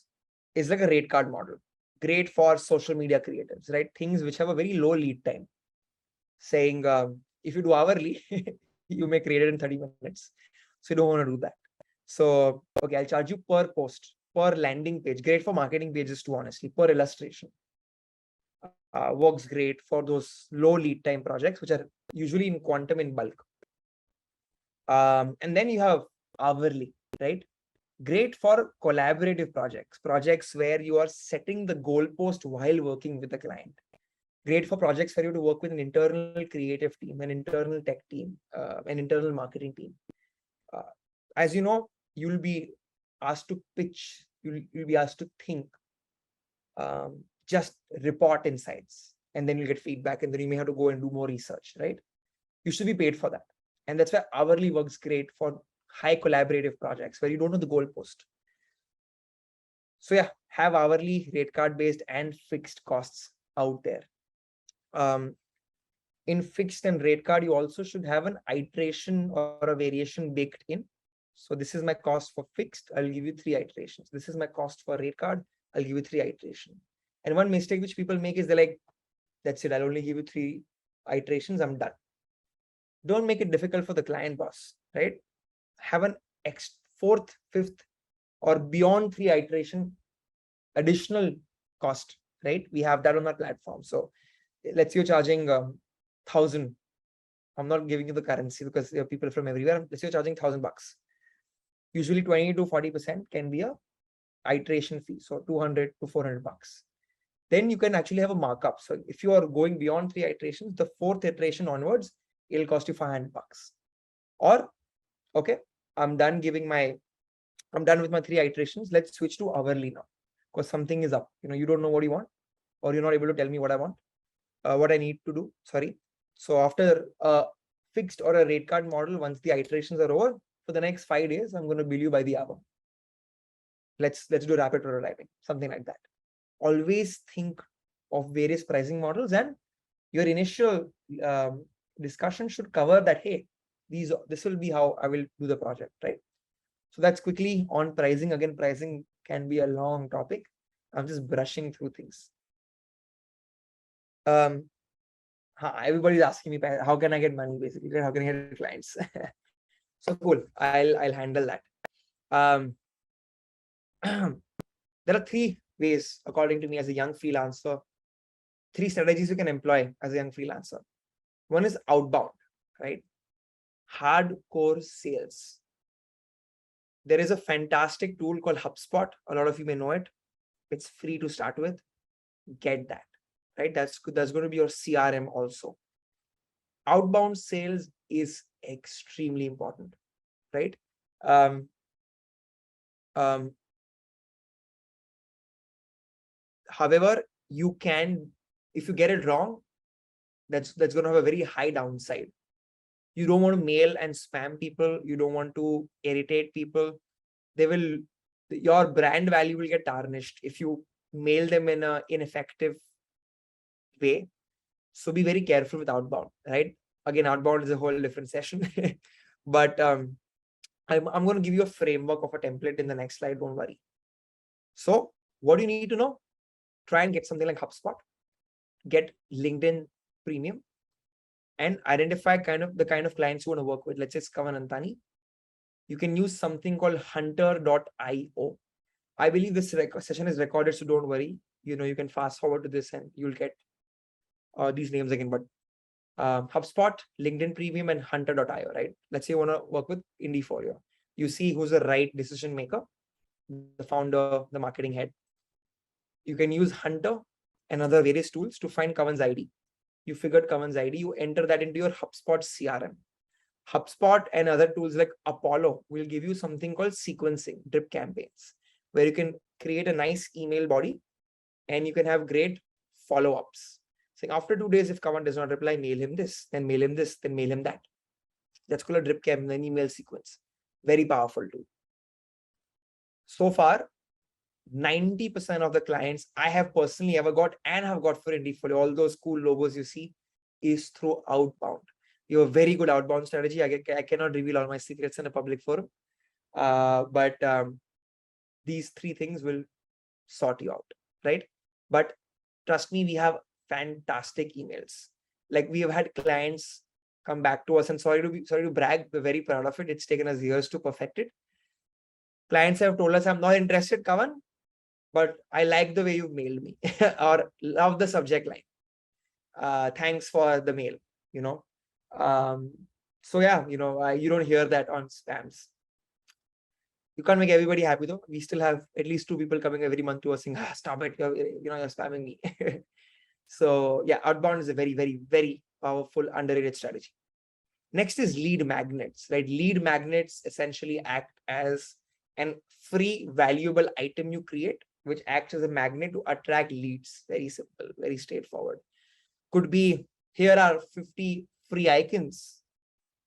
it's like a rate card model. Great for social media creatives, right? Things which have a very low lead time. Saying if you do hourly, you may create it in 30 minutes. So you don't want to do that. So, okay, I'll charge you per post, per landing page. Great for marketing pages too, honestly, per illustration. Works great for those low lead time projects, which are usually in quantum in bulk. And then you have hourly, right? Great for collaborative projects where you are setting the goalpost while working with the client. Great for projects for you to work with an internal creative team, an internal tech team, an internal marketing team. As you know, you'll be asked to pitch, you'll be asked to think, just report insights, and then you'll get feedback, and then you may have to go and do more research, right? You should be paid for that. And that's why hourly works great for high collaborative projects where you don't know the goalpost. So yeah, have hourly, rate card based and fixed costs out there. In fixed and rate card, you also should have an iteration or a variation baked in. So this is my cost for fixed. I'll give you 3 iterations. This is my cost for rate card. I'll give you 3 iterations. And one mistake which people make is they're like, that's it. I'll only give you 3 iterations. I'm done. Don't make it difficult for the client, boss, right? Have an 4th, 5th, or beyond 3 iteration additional cost, right? We have that on our platform. So let's say you're charging 1,000. I'm not giving you the currency because there are people from everywhere. Let's say you're charging $1,000. Usually 20 to 40% can be a iteration fee. So 200 to 400 bucks. Then you can actually have a markup. So if you are going beyond 3 iterations, the 4th iteration onwards, it'll cost you 500 bucks. Or, okay, I'm done with my 3 iterations. Let's switch to hourly now because something is up. You don't know what you want, or you're not able to tell me what I want, what I need to do. Sorry. So after a fixed or a rate card model, once the iterations are over, for the next 5 days, I'm going to bill you by the hour. Let's do rapid prototyping, something like that. Always think of various pricing models, and your initial discussion should cover that. Hey, this will be how I will do the project, right? So that's quickly on pricing. Again, pricing can be a long topic. I'm just brushing through things. Everybody's asking me, how can I get money? Basically, how can I get clients? So cool. I'll handle that. There are 3 ways, according to me, as a young freelancer. 3 strategies you can employ as a young freelancer. One is outbound, right? Hardcore sales. There is a fantastic tool called HubSpot. A lot of you may know it. It's free to start with. Get that, right? That's going to be your CRM also. Outbound sales is extremely important, right? However, you can, if you get it wrong, that's going to have a very high downside. You don't want to mail and spam people. You don't want to irritate people. Your brand value will get tarnished if you mail them in an ineffective way. So be very careful with outbound, right? Again, outbound is a whole different session, but I'm going to give you a framework of a template in the next slide. Don't worry. So what do you need to know? Try and get something like HubSpot, get LinkedIn Premium, and identify the kind of clients you want to work with. Let's say it's Kavan Antani. You can use something called hunter.io. I believe this session is recorded, so don't worry. You can fast forward to this and you'll get these names again. But HubSpot, LinkedIn Premium, and hunter.io, right? Let's say you want to work with Indiefolio. You see who's the right decision maker, the founder, the marketing head. You can use Hunter and other various tools to find Kavan's ID. You figured Kavan's ID, you enter that into your HubSpot CRM. HubSpot and other tools like Apollo will give you something called sequencing, drip campaigns, where you can create a nice email body and you can have great follow-ups. Saying after 2 days, if Kavan does not reply, mail him this, then mail him this, then mail him that. That's called a drip campaign email sequence. Very powerful tool. So far, 90% of the clients I have personally ever got and have got for Indiefolio, all those cool logos you see, is through outbound. You have a very good outbound strategy. I cannot reveal all my secrets in a public forum, but these 3 things will sort you out, right? But trust me, we have fantastic emails. Like we have had clients come back to us, and sorry to brag, we're very proud of it. It's taken us years to perfect it. Clients have told us, I'm not interested, Kavan, but I like the way you've mailed me or love the subject line. Thanks for the mail, So yeah, you don't hear that on spams. You can't make everybody happy though. We still have at least 2 people coming every month to us saying, stop it, you're spamming me. So yeah, outbound is a very, very, very powerful, underrated strategy. Next is lead magnets, right? Lead magnets essentially act as an free, valuable item you create, which acts as a magnet to attract leads. Very simple, very straightforward. Could be, here are 50 free icons.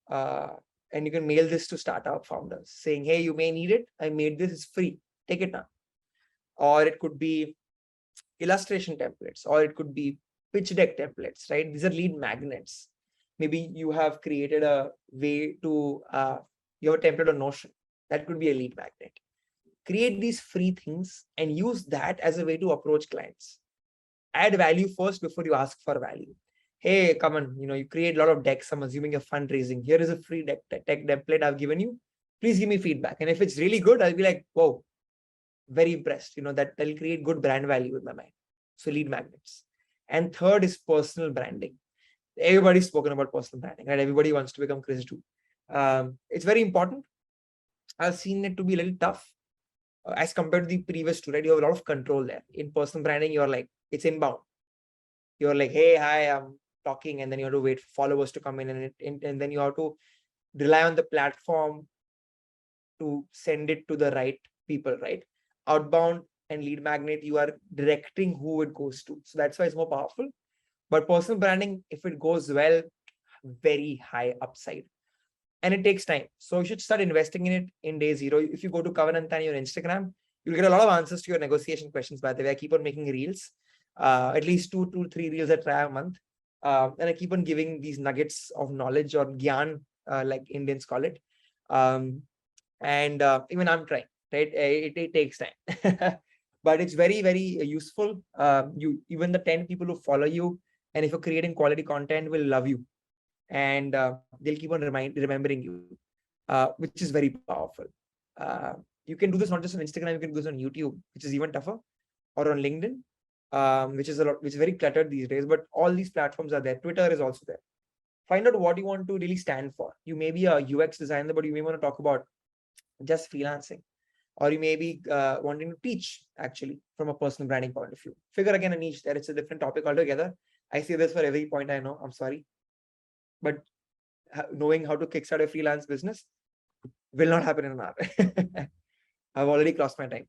And you can mail this to startup founders saying, hey, you may need it. I made this, it's free. Take it now. Or it could be illustration templates, or it could be pitch deck templates, right? These are lead magnets. Maybe you have created a way to, you have a template on Notion. That could be a lead magnet. Create these free things and use that as a way to approach clients. Add value first before you ask for value. Hey, come on, you create a lot of decks. I'm assuming you're fundraising. Here is a free deck template I've given you. Please give me feedback. And if it's really good, I'll be like, whoa, very impressed. That'll create good brand value in my mind. So lead magnets. And third is personal branding. Everybody's spoken about personal branding, right? Everybody wants to become Chris too. It's very important. I've seen it to be a little tough as compared to the previous two, right? You have a lot of control there. In personal branding, you're like, it's inbound. You're like, hey, hi, I'm talking, and then you have to wait for followers to come in, and then you have to rely on the platform to send it to the right people, right? Outbound and lead magnet, you are directing who it goes to. So that's why it's more powerful. But personal branding, if it goes well, very high upside. And it takes time. So you should start investing in it in day 0. If you go to Kavan Antani on Instagram, you'll get a lot of answers to your negotiation questions. By the way, I keep on making reels, at least 2 to 3 reels I try a month. And I keep on giving these nuggets of knowledge, or gyan, like Indians call it. And even I'm trying, right? It takes time. But it's very, very useful. Even the 10 people who follow you, and if you're creating quality content, will love you. And they'll keep on remembering you, which is very powerful. You can do this not just on Instagram, you can do this on YouTube, which is even tougher, or on LinkedIn, which is very cluttered these days, but all these platforms are there. Twitter is also there. Find out what you want to really stand for. You may be a UX designer, but you may want to talk about just freelancing, or you may be wanting to teach actually from a personal branding point of view. Figure again a niche there. It's a different topic altogether. I say this for every point I know. I'm sorry. But knowing how to kickstart a freelance business will not happen in an hour. I've already crossed my time.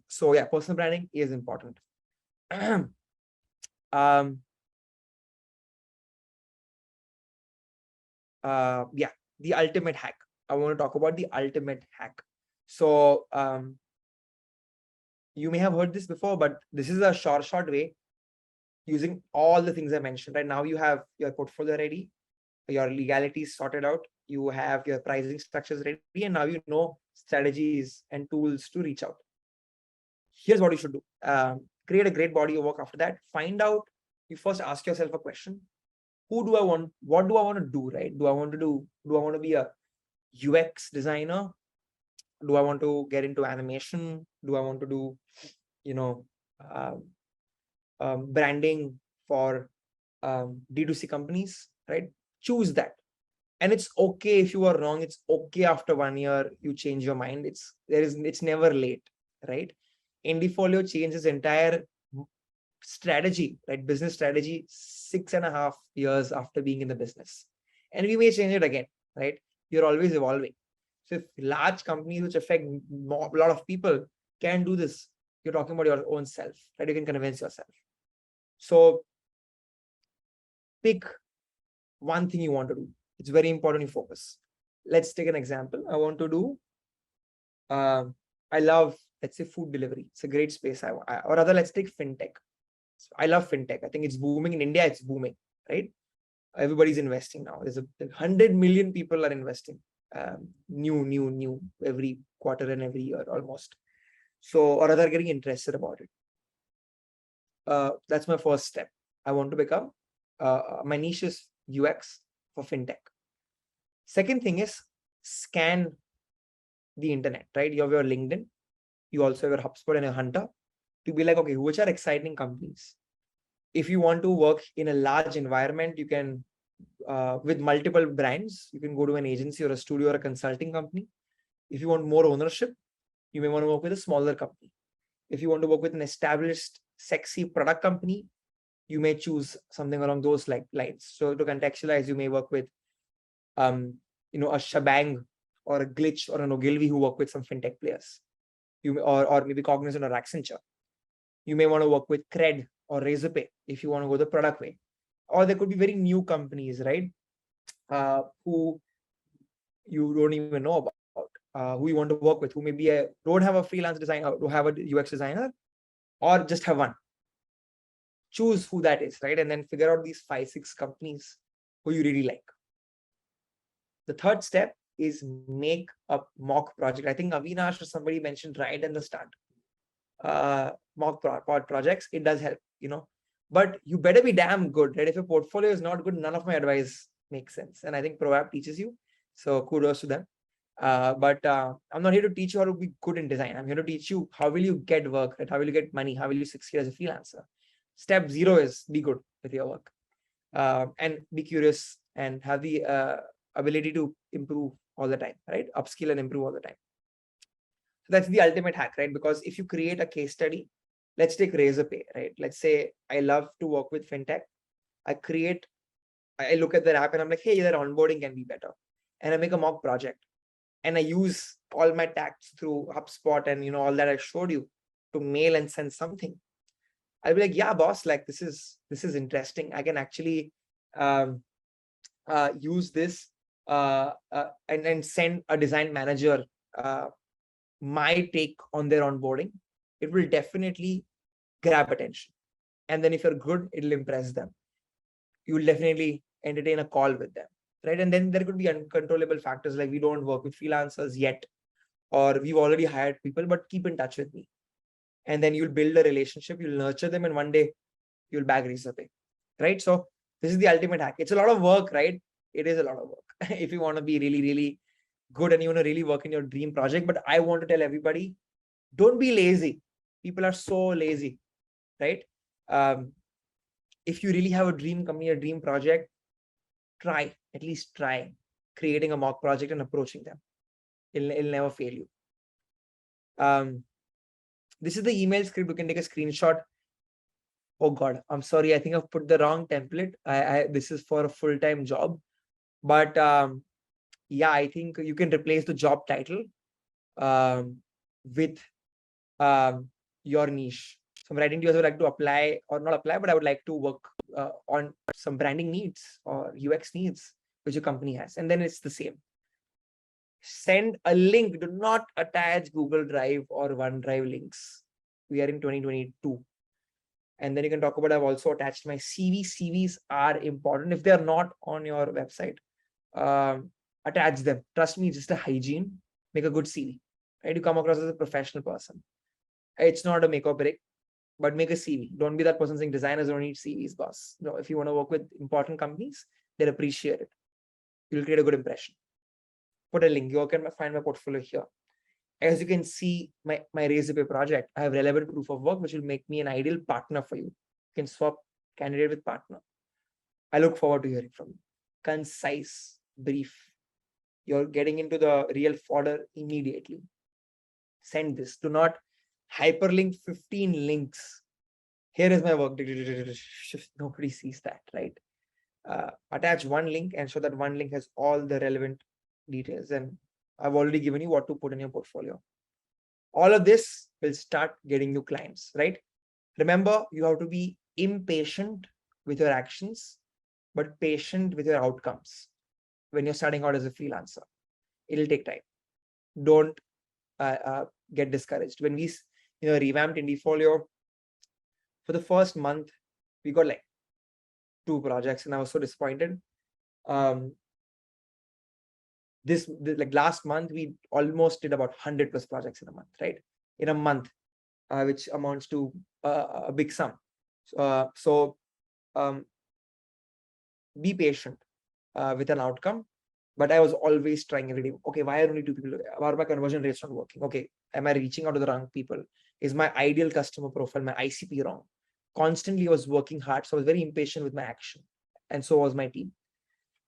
So yeah, personal branding is important. Yeah, the ultimate hack. I want to talk about the ultimate hack. So you may have heard this before, but this is a short way using all the things I mentioned. Right now, you have your portfolio ready, your legalities sorted out, you have your pricing structures ready, and now you know strategies and tools to reach out. Here's what you should do. Create a great body of work after that. Find out, you first ask yourself a question. Who do I want? What do I want to do, right? Do I want to be a UX designer? Do I want to get into animation? Do I want to do, you know, um, branding for D2C companies, right? Choose that. And it's okay if you are wrong. It's okay after 1 year you change your mind. It's never late, right? Indiefolio changes entire strategy, right? Business strategy 6.5 years after being in the business. And we may change it again, right? You're always evolving. So if large companies which affect a lot of people can do this, you're talking about your own self, right? You can convince yourself. So pick one thing you want to do. It's very important you focus. Let's take an example. I want to do, I love, let's say, food delivery. It's a great space. Or rather, let's take fintech. So I love fintech. I think it's booming in India. It's booming, right? Everybody's investing now. There's 100 million people are investing. New every quarter and every year almost. So, or rather, getting interested about it. That's my first step. I want to become, my niche is UX for fintech. Second thing is scan the internet, right? You have your LinkedIn, you also have your HubSpot and your Hunter to be like, okay, which are exciting companies? If you want to work in a large environment, you can, with multiple brands, you can go to an agency or a studio or a consulting company. If you want more ownership, you may want to work with a smaller company. If you want to work with an established, sexy product company, you may choose something along those lines. So to contextualize, you may work with, a Shebang or a Glitch or an Ogilvy who work with some fintech players. Or maybe Cognizant or Accenture. You may want to work with Cred or Razorpay if you want to go the product way. Or there could be very new companies, right? Who you don't even know about, who you want to work with, who maybe don't have a freelance designer, who have a UX designer, or just have one. Choose who that is, right? And then figure out these 5-6 companies who you really like. The third step is make a mock project. I think Avinash or somebody mentioned right in the start. Mock projects, it does help, but you better be damn good, right? If your portfolio is not good, none of my advice makes sense. And I think ProApp teaches you. So kudos to them. But I'm not here to teach you how to be good in design. I'm here to teach you how will you get work, right? How will you get money? How will you succeed as a freelancer? Step 0 is be good with your work, and be curious and have the ability to improve all the time, right? Upskill and improve all the time. So that's the ultimate hack, right? Because if you create a case study, let's take Razorpay, right? Let's say I love to work with fintech. I look at their app and I'm like, hey, their onboarding can be better. And I make a mock project. And I use all my tags through HubSpot and all that I showed you to mail and send something. I'll be like, yeah, boss, like this is interesting. I can actually use this and send a design manager my take on their onboarding. It will definitely grab attention. And then if you're good, it'll impress them. You will definitely entertain a call with them, right? And then there could be uncontrollable factors like we don't work with freelancers yet, or we've already hired people, but keep in touch with me. And then you'll build a relationship, you'll nurture them, and one day you'll bag Razorpay, right? So this is the ultimate hack. It's a lot of work, right? It is a lot of work if you want to be really, really good and you want to really work in your dream project. But I want to tell everybody, don't be lazy. People are so lazy, right? If you really have a dream company, a dream project, at least try creating a mock project and approaching them. It'll never fail you. This is the email script. You can take a screenshot. Oh God, I'm sorry. I think I've put the wrong template. This is for a full-time job, but yeah, I think you can replace the job title with your niche. So I'm writing to you, I would like to apply or not apply, but I would like to work on some branding needs or UX needs which your company has. And then it's the same. Send a link. Do not attach Google Drive or OneDrive links. We are in 2022. And then you can talk about, I've also attached my CV. CVs are important. If they're not on your website, attach them. Trust me, just a hygiene. Make a good CV, right? You come across as a professional person. It's not a make or break, but make a CV. Don't be that person saying designers don't need CVs, boss. No, if you want to work with important companies, they'll appreciate it. You'll create a good impression. Put a link. You can find my portfolio here. As you can see, my resume project, I have relevant proof of work, which will make me an ideal partner for you. You can swap candidate with partner. I look forward to hearing from you. Concise, brief. You're getting into the real fodder immediately. Send this. Do not hyperlink 15 links. Here is my work. Nobody sees that, right? Attach one link and show that one link has all the relevant details. And I've already given you what to put in your portfolio. All of this will start getting you clients, right? Remember, you have to be impatient with your actions, but patient with your outcomes. When you're starting out as a freelancer, it'll take time. Don't get discouraged. When we revamped Indiefolio, for the first month, we got like 2 projects, and I was so disappointed. Like last month, we almost did about 100 plus projects in a month, right? In a month, which amounts to a big sum. So be patient with an outcome. But I was always trying every day. Okay, why are only 2 people? Why are my conversion rates not working? Okay, am I reaching out to the wrong people? Is my ideal customer profile, my ICP wrong? Constantly I was working hard. So I was very impatient with my action. And so was my team.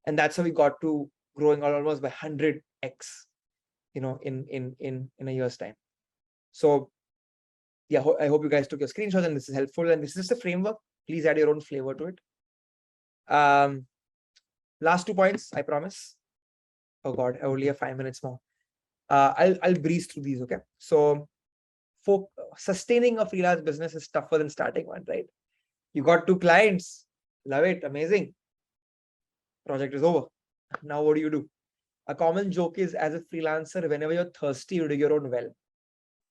And that's how we got to growing almost by 100x, in a year's time. So yeah, I hope you guys took your screenshots and this is helpful. And this is just a framework. Please add your own flavor to it. Last 2 points, I promise. Oh God, I only have 5 minutes more. I'll breeze through these, okay? So for sustaining a freelance business is tougher than starting one, right? You got 2 clients. Love it. Amazing. Project is over. Now what do? A common joke is, as a freelancer, whenever you're thirsty, you dig your own well.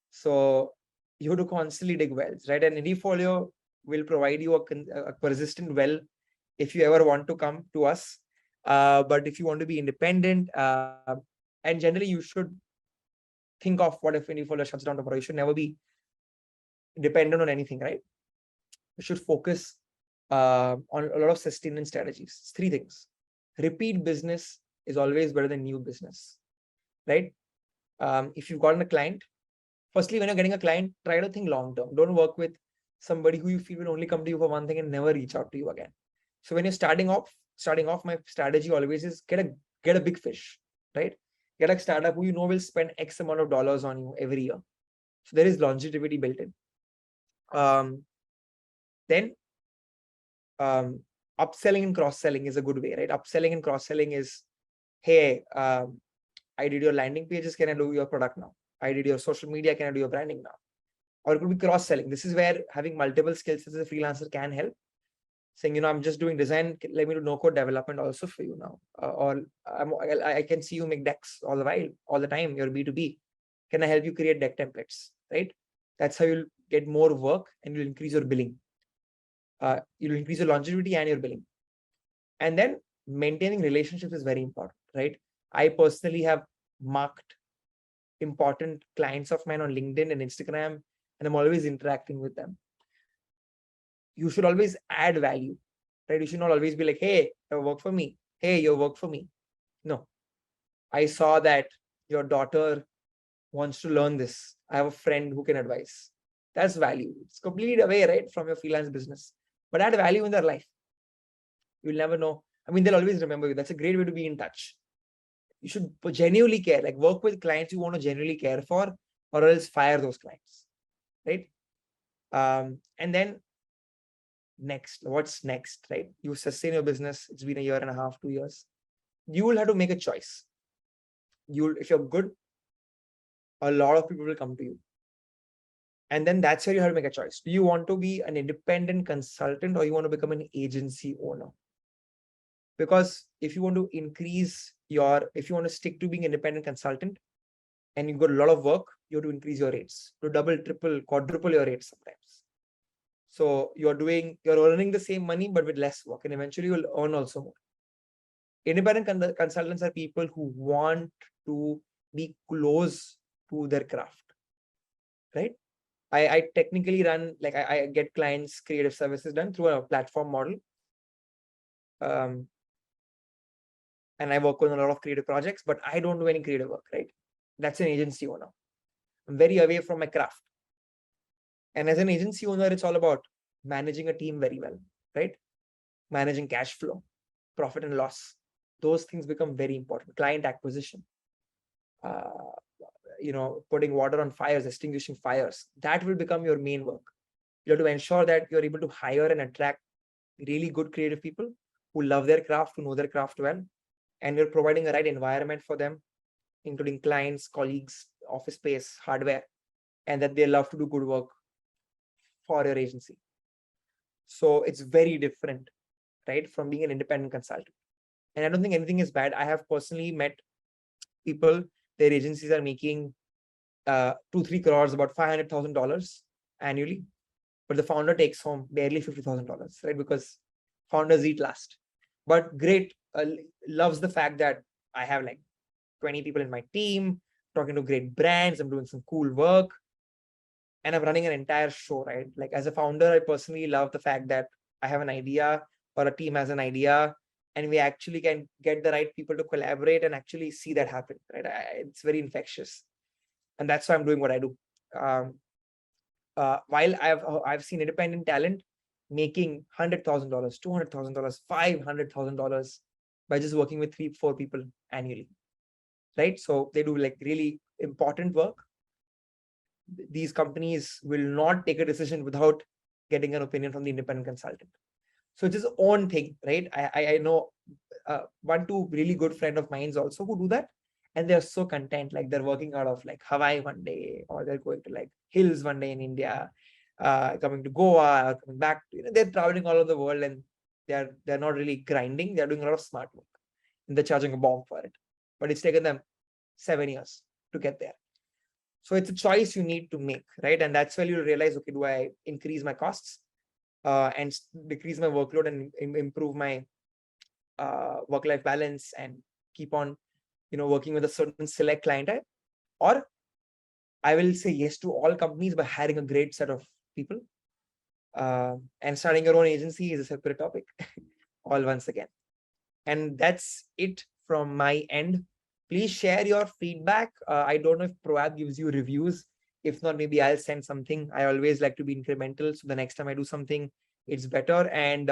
So you have to constantly dig wells, right? And Indiefolio will provide you a persistent well if you ever want to come to us. But if you want to be independent, and generally you should think of what if Indiefolio shuts down tomorrow. You should never be dependent on anything, right? You should focus on a lot of sustenance strategies. It's 3 things. Repeat business is always better than new business, right? If you've gotten a client, firstly, when you're getting a client, try to think long term. Don't work with somebody who you feel will only come to you for one thing and never reach out to you again. So when you're starting off, my strategy always is get a big fish, right? Get a startup who you know will spend X amount of dollars on you every year. So there is longevity built in. Then upselling and cross-selling is a good way, right? Upselling and cross-selling is, hey, I did your landing pages, can I do your product now? I did your social media, can I do your branding now? Or it could be cross-selling. This is where having multiple skills as a freelancer can help. Saying, I'm just doing design, let me do no-code development also for you now. Or I can see you make decks all the time, you're B2B. Can I help you create deck templates, right? That's how you'll get more work and you'll increase your billing. You'll increase your longevity and your billing. And then maintaining relationships is very important, right? I personally have marked important clients of mine on LinkedIn and Instagram, and I'm always interacting with them. You should always add value, right? You should not always be like, hey, you work for me. Hey, you work for me. No. I saw that your daughter wants to learn this. I have a friend who can advise. That's value. It's completely away, right, from your freelance business. But add value in their life. You'll never know. I mean, they'll always remember you. That's a great way to be in touch. You should genuinely care, like work with clients you want to genuinely care for, or else fire those clients, right? And then what's next, right? You sustain your business. It's been a year and a half, 2 years. You will have to make a choice. If you're good, a lot of people will come to you. And then that's where you have to make a choice. Do you want to be an independent consultant or you want to become an agency owner? Because if you want to if you want to stick to being independent consultant and you've got a lot of work, you have to increase your rates to double, triple, quadruple your rates sometimes. So you're earning the same money, but with less work, and eventually you'll earn also more. Independent consultants are people who want to be close to their craft, right? I technically run, like I get clients' creative services done through a platform model. And I work on a lot of creative projects, but I don't do any creative work, right? That's an agency owner. I'm very away from my craft. And as an agency owner, it's all about managing a team very well, right? Managing cash flow, profit and loss. Those things become very important. Client acquisition, putting water on fires, extinguishing fires. That will become your main work. You have to ensure that you're able to hire and attract really good creative people who love their craft, who know their craft well, and you're providing a right environment for them, including clients, colleagues, office space, hardware, and that they love to do good work for your agency. So it's very different, right, from being an independent consultant. And I don't think anything is bad. I have personally met people, their agencies are making 2-3 crores, about $500,000 annually, but the founder takes home barely $50,000, right? Because founders eat last. But great, loves the fact that I have like 20 people in my team, talking to great brands, I'm doing some cool work, and I'm running an entire show, right? Like as a founder, I personally love the fact that I have an idea, or a team has an idea, and we actually can get the right people to collaborate and actually see that happen, right? It's very infectious, and that's why I'm doing what I do. While I've seen independent talent making $100,000, $200,000, $500,000 by just working with 3-4 people annually, right? So they do like really important work. These companies will not take a decision without getting an opinion from the independent consultant. So it's his own thing, right? I know 1-2 really good friend of mine also who do that, and they're so content, like they're working out of like Hawaii one day, or they're going to like hills one day in India, coming to Goa, or coming back. They're traveling all over the world, and they're not really grinding. They're doing a lot of smart work, and they're charging a bomb for it. But it's taken them 7 years to get there. So it's a choice you need to make, right? And that's where you'll realize, okay, do I increase my costs and decrease my workload and improve my work-life balance and keep on, working with a certain select clientele, or I will say yes to all companies by hiring a great set of people. And starting your own agency is a separate topic, all once again. And that's it from my end. Please share your feedback. I don't know if ProApp gives you reviews. If not, maybe I'll send something. I always like to be incremental. So the next time I do something, it's better. And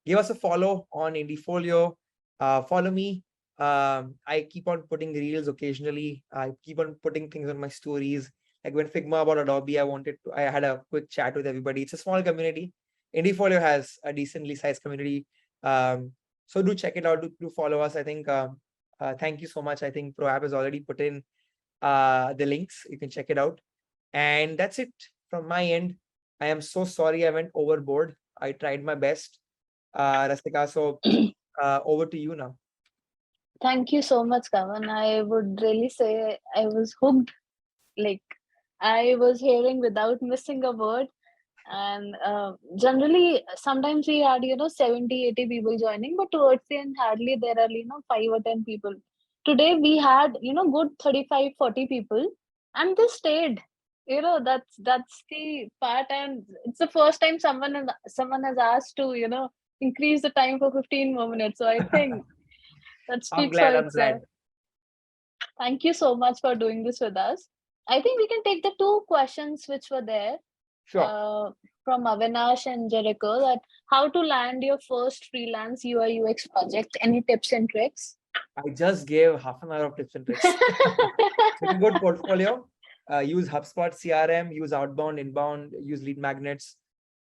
give us a follow on Indiefolio. Follow me. I keep on putting reels occasionally. I keep on putting things on my stories. Like when Figma about Adobe, I had a quick chat with everybody. It's a small community. Indiefolio has a decently sized community. So do check it out. Do follow us. I think, thank you so much. I think ProApp has already put in the links. You can check it out. And that's it from my end. I am so sorry I went overboard. I tried my best. Rastika, so over to you now. Thank you so much, Kavan. I would really say I was hooked. Like I was hearing without missing a word. And generally, sometimes we had 70-80 people joining, but towards the end, hardly there are 5 or 10 people. Today we had good 35-40 people, and they stayed. That's the part, and it's the first time someone has asked to increase the time for 15 more minutes. So I think that I'm speaks for glad. I'm itself. glad. Thank you so much for doing this with us. I think we can take the 2 questions which were there Sure. from Avinash and Jericho, that how to land your first freelance UI UX project. Any tips and tricks? I just gave half an hour of tips and tricks. It's a good portfolio. Use HubSpot CRM, use outbound, inbound, use lead magnets,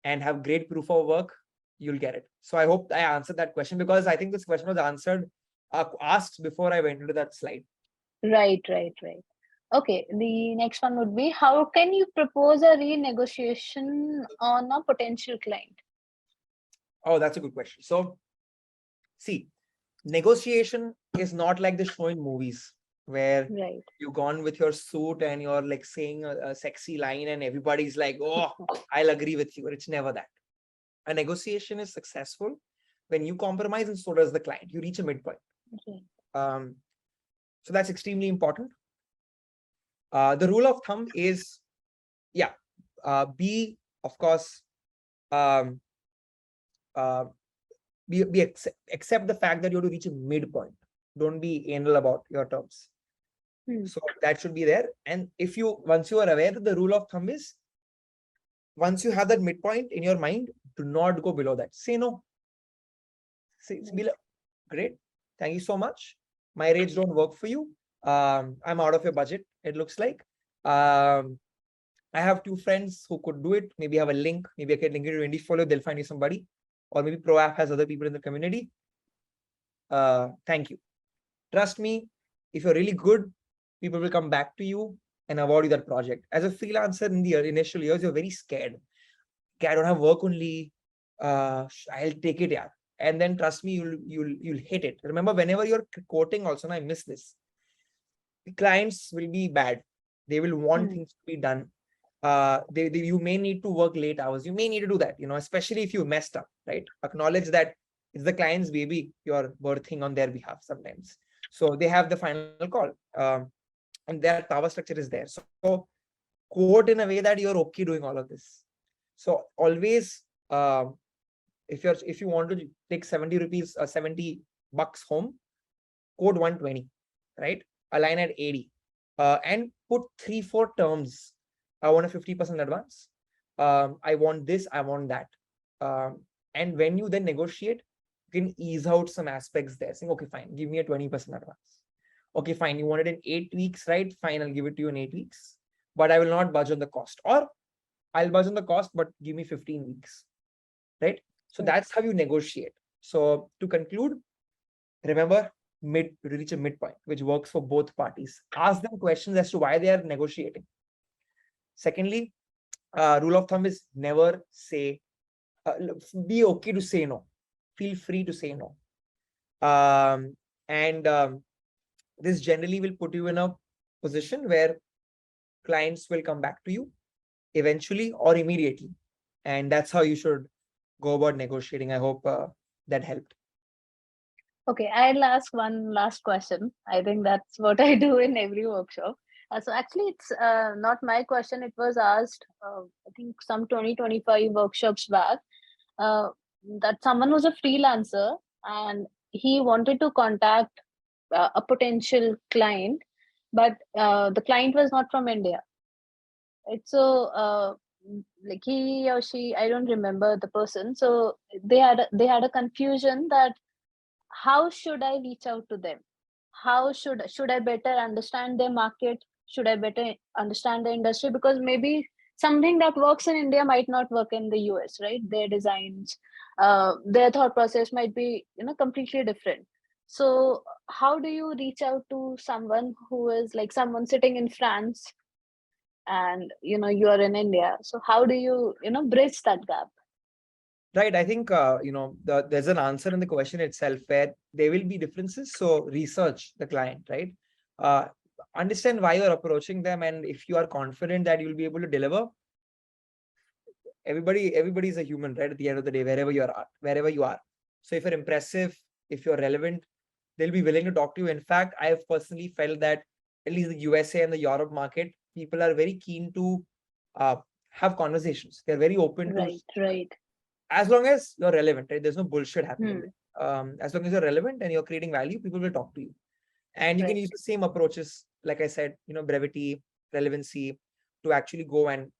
and have great proof of work. You'll get it. So I hope I answered that question, because I think this question was asked before I went into that slide. Right. Okay, the next one would be, how can you propose a renegotiation on a potential client? Oh, that's a good question. So, see, negotiation is not like the show in movies. where Right. you've gone with your suit and you're like saying a sexy line and everybody's like, oh, I'll agree with you. It's never that. A negotiation is successful when you compromise and so does the client. You reach a midpoint. Okay. So that's extremely important. The rule of thumb is, be, of course, um, accept the fact that you have to reach a midpoint. Don't be anal about your terms. So that should be there. And once you are aware that the rule of thumb is, once you have that midpoint in your mind, do not go below that. Say no. Say it's below. Great. Thank you so much. My rates don't work for you. I'm out of your budget, it looks like. I have 2 friends who could do it. Maybe have a link. Maybe I can link it to Indiefolio. They'll find you somebody. Or maybe ProApp has other people in the community. Thank you. Trust me, if you're really good, people will come back to you and award you that project. As a freelancer in the initial years, you're very scared. Okay, I don't have work only. I'll take it, yeah. And then trust me, you'll hit it. Remember, whenever you're quoting, also, and I miss this, the clients will be bad. They will want things to be done. You may need to work late hours. You may need to do that, especially if you messed up, right? Acknowledge that it's the client's baby you're birthing on their behalf sometimes. So they have the final call. And their power structure is there. So quote in a way that you're okay doing all of this. So always, if you want to take 70 rupees or 70 bucks home, quote 120, right? Align at 80, and put 3-4 terms. I want a 50% advance. I want this, I want that. And when you then negotiate, you can ease out some aspects there, saying, okay, fine, give me a 20% advance. Okay, fine, you want it in 8 weeks, right? Fine, I'll give it to you in 8 weeks, but I will not budge on the cost. Or I'll budge on the cost, but give me 15 weeks, right? So that's how you negotiate. So to conclude, remember, reach a midpoint, which works for both parties. Ask them questions as to why they are negotiating. Secondly, rule of thumb is never say, be okay to say no. Feel free to say no. This generally will put you in a position where clients will come back to you eventually or immediately. And that's how you should go about negotiating. I hope that helped. Okay, I'll ask one last question. I think that's what I do in every workshop. So actually, it's not my question. It was asked, I think, some 20-25 workshops back, that someone was a freelancer and he wanted to contact a potential client, but the client was not from India. Right? So, like he or she, I don't remember the person. So they had a confusion that how should I reach out to them? How should I better understand their market? Should I better understand the industry? Because maybe something that works in India might not work in the US, right? Their designs, their thought process might be completely different. So how do you reach out to someone who is like someone sitting in France and you are in India? So how do you bridge that gap? Right. I think, there's an answer in the question itself where there will be differences. So research the client, right? Understand why you're approaching them. And if you are confident that you'll be able to deliver, everybody is a human, right? At the end of the day, wherever you are. So if you're impressive, if you're relevant, they'll be willing to talk to you. In fact, I have personally felt that at least the USA and the Europe market, people are very keen to have conversations. They're very open to, Right. as long as you're relevant, right? There's no bullshit happening there. As long as you're relevant and you're creating value, people will talk to you. And you can use the same approaches, like I said, brevity, relevancy, to actually go and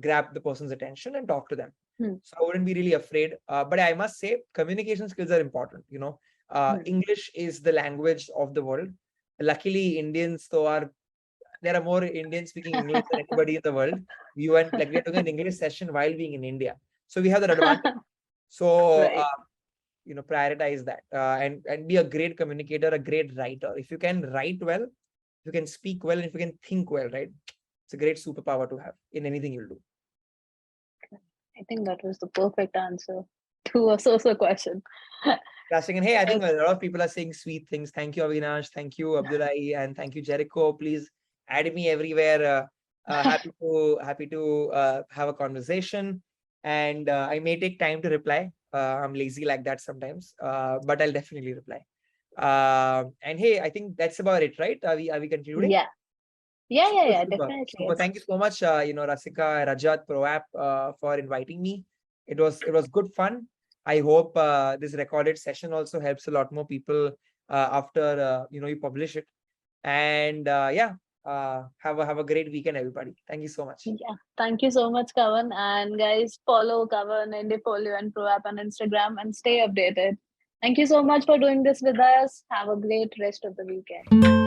grab the person's attention and talk to them. So I wouldn't be really afraid. But I must say, communication skills are important. English is the language of the world. Luckily, there are more Indians speaking English than anybody in the world. We're doing an English session while being in India. So we have that advantage. So, prioritize that and be a great communicator, a great writer. If you can write well, if you can speak well, and if you can think well, right? It's a great superpower to have in anything you'll do. I think that was the perfect answer to a so-so question. Crushing. And hey, I think a lot of people are saying sweet things. Thank you, Avinash. Thank you, Abdullahi, and thank you, Jericho. Please add me everywhere. Happy to have a conversation, and I may take time to reply. I'm lazy like that sometimes, but I'll definitely reply. And hey, I think that's about it, right? Are we concluding? Yeah. Yeah, Super. definitely. Super. Thank you so much, Rasika, Rajat, ProApp, for inviting me. It was good fun. I hope this recorded session also helps a lot more people after you publish it. And have a great weekend, everybody. Thank you so much. Yeah. Thank you so much, Kavan. And guys, follow Kavan, Indifolio, and ProApp on Instagram and stay updated. Thank you so much for doing this with us. Have a great rest of the weekend.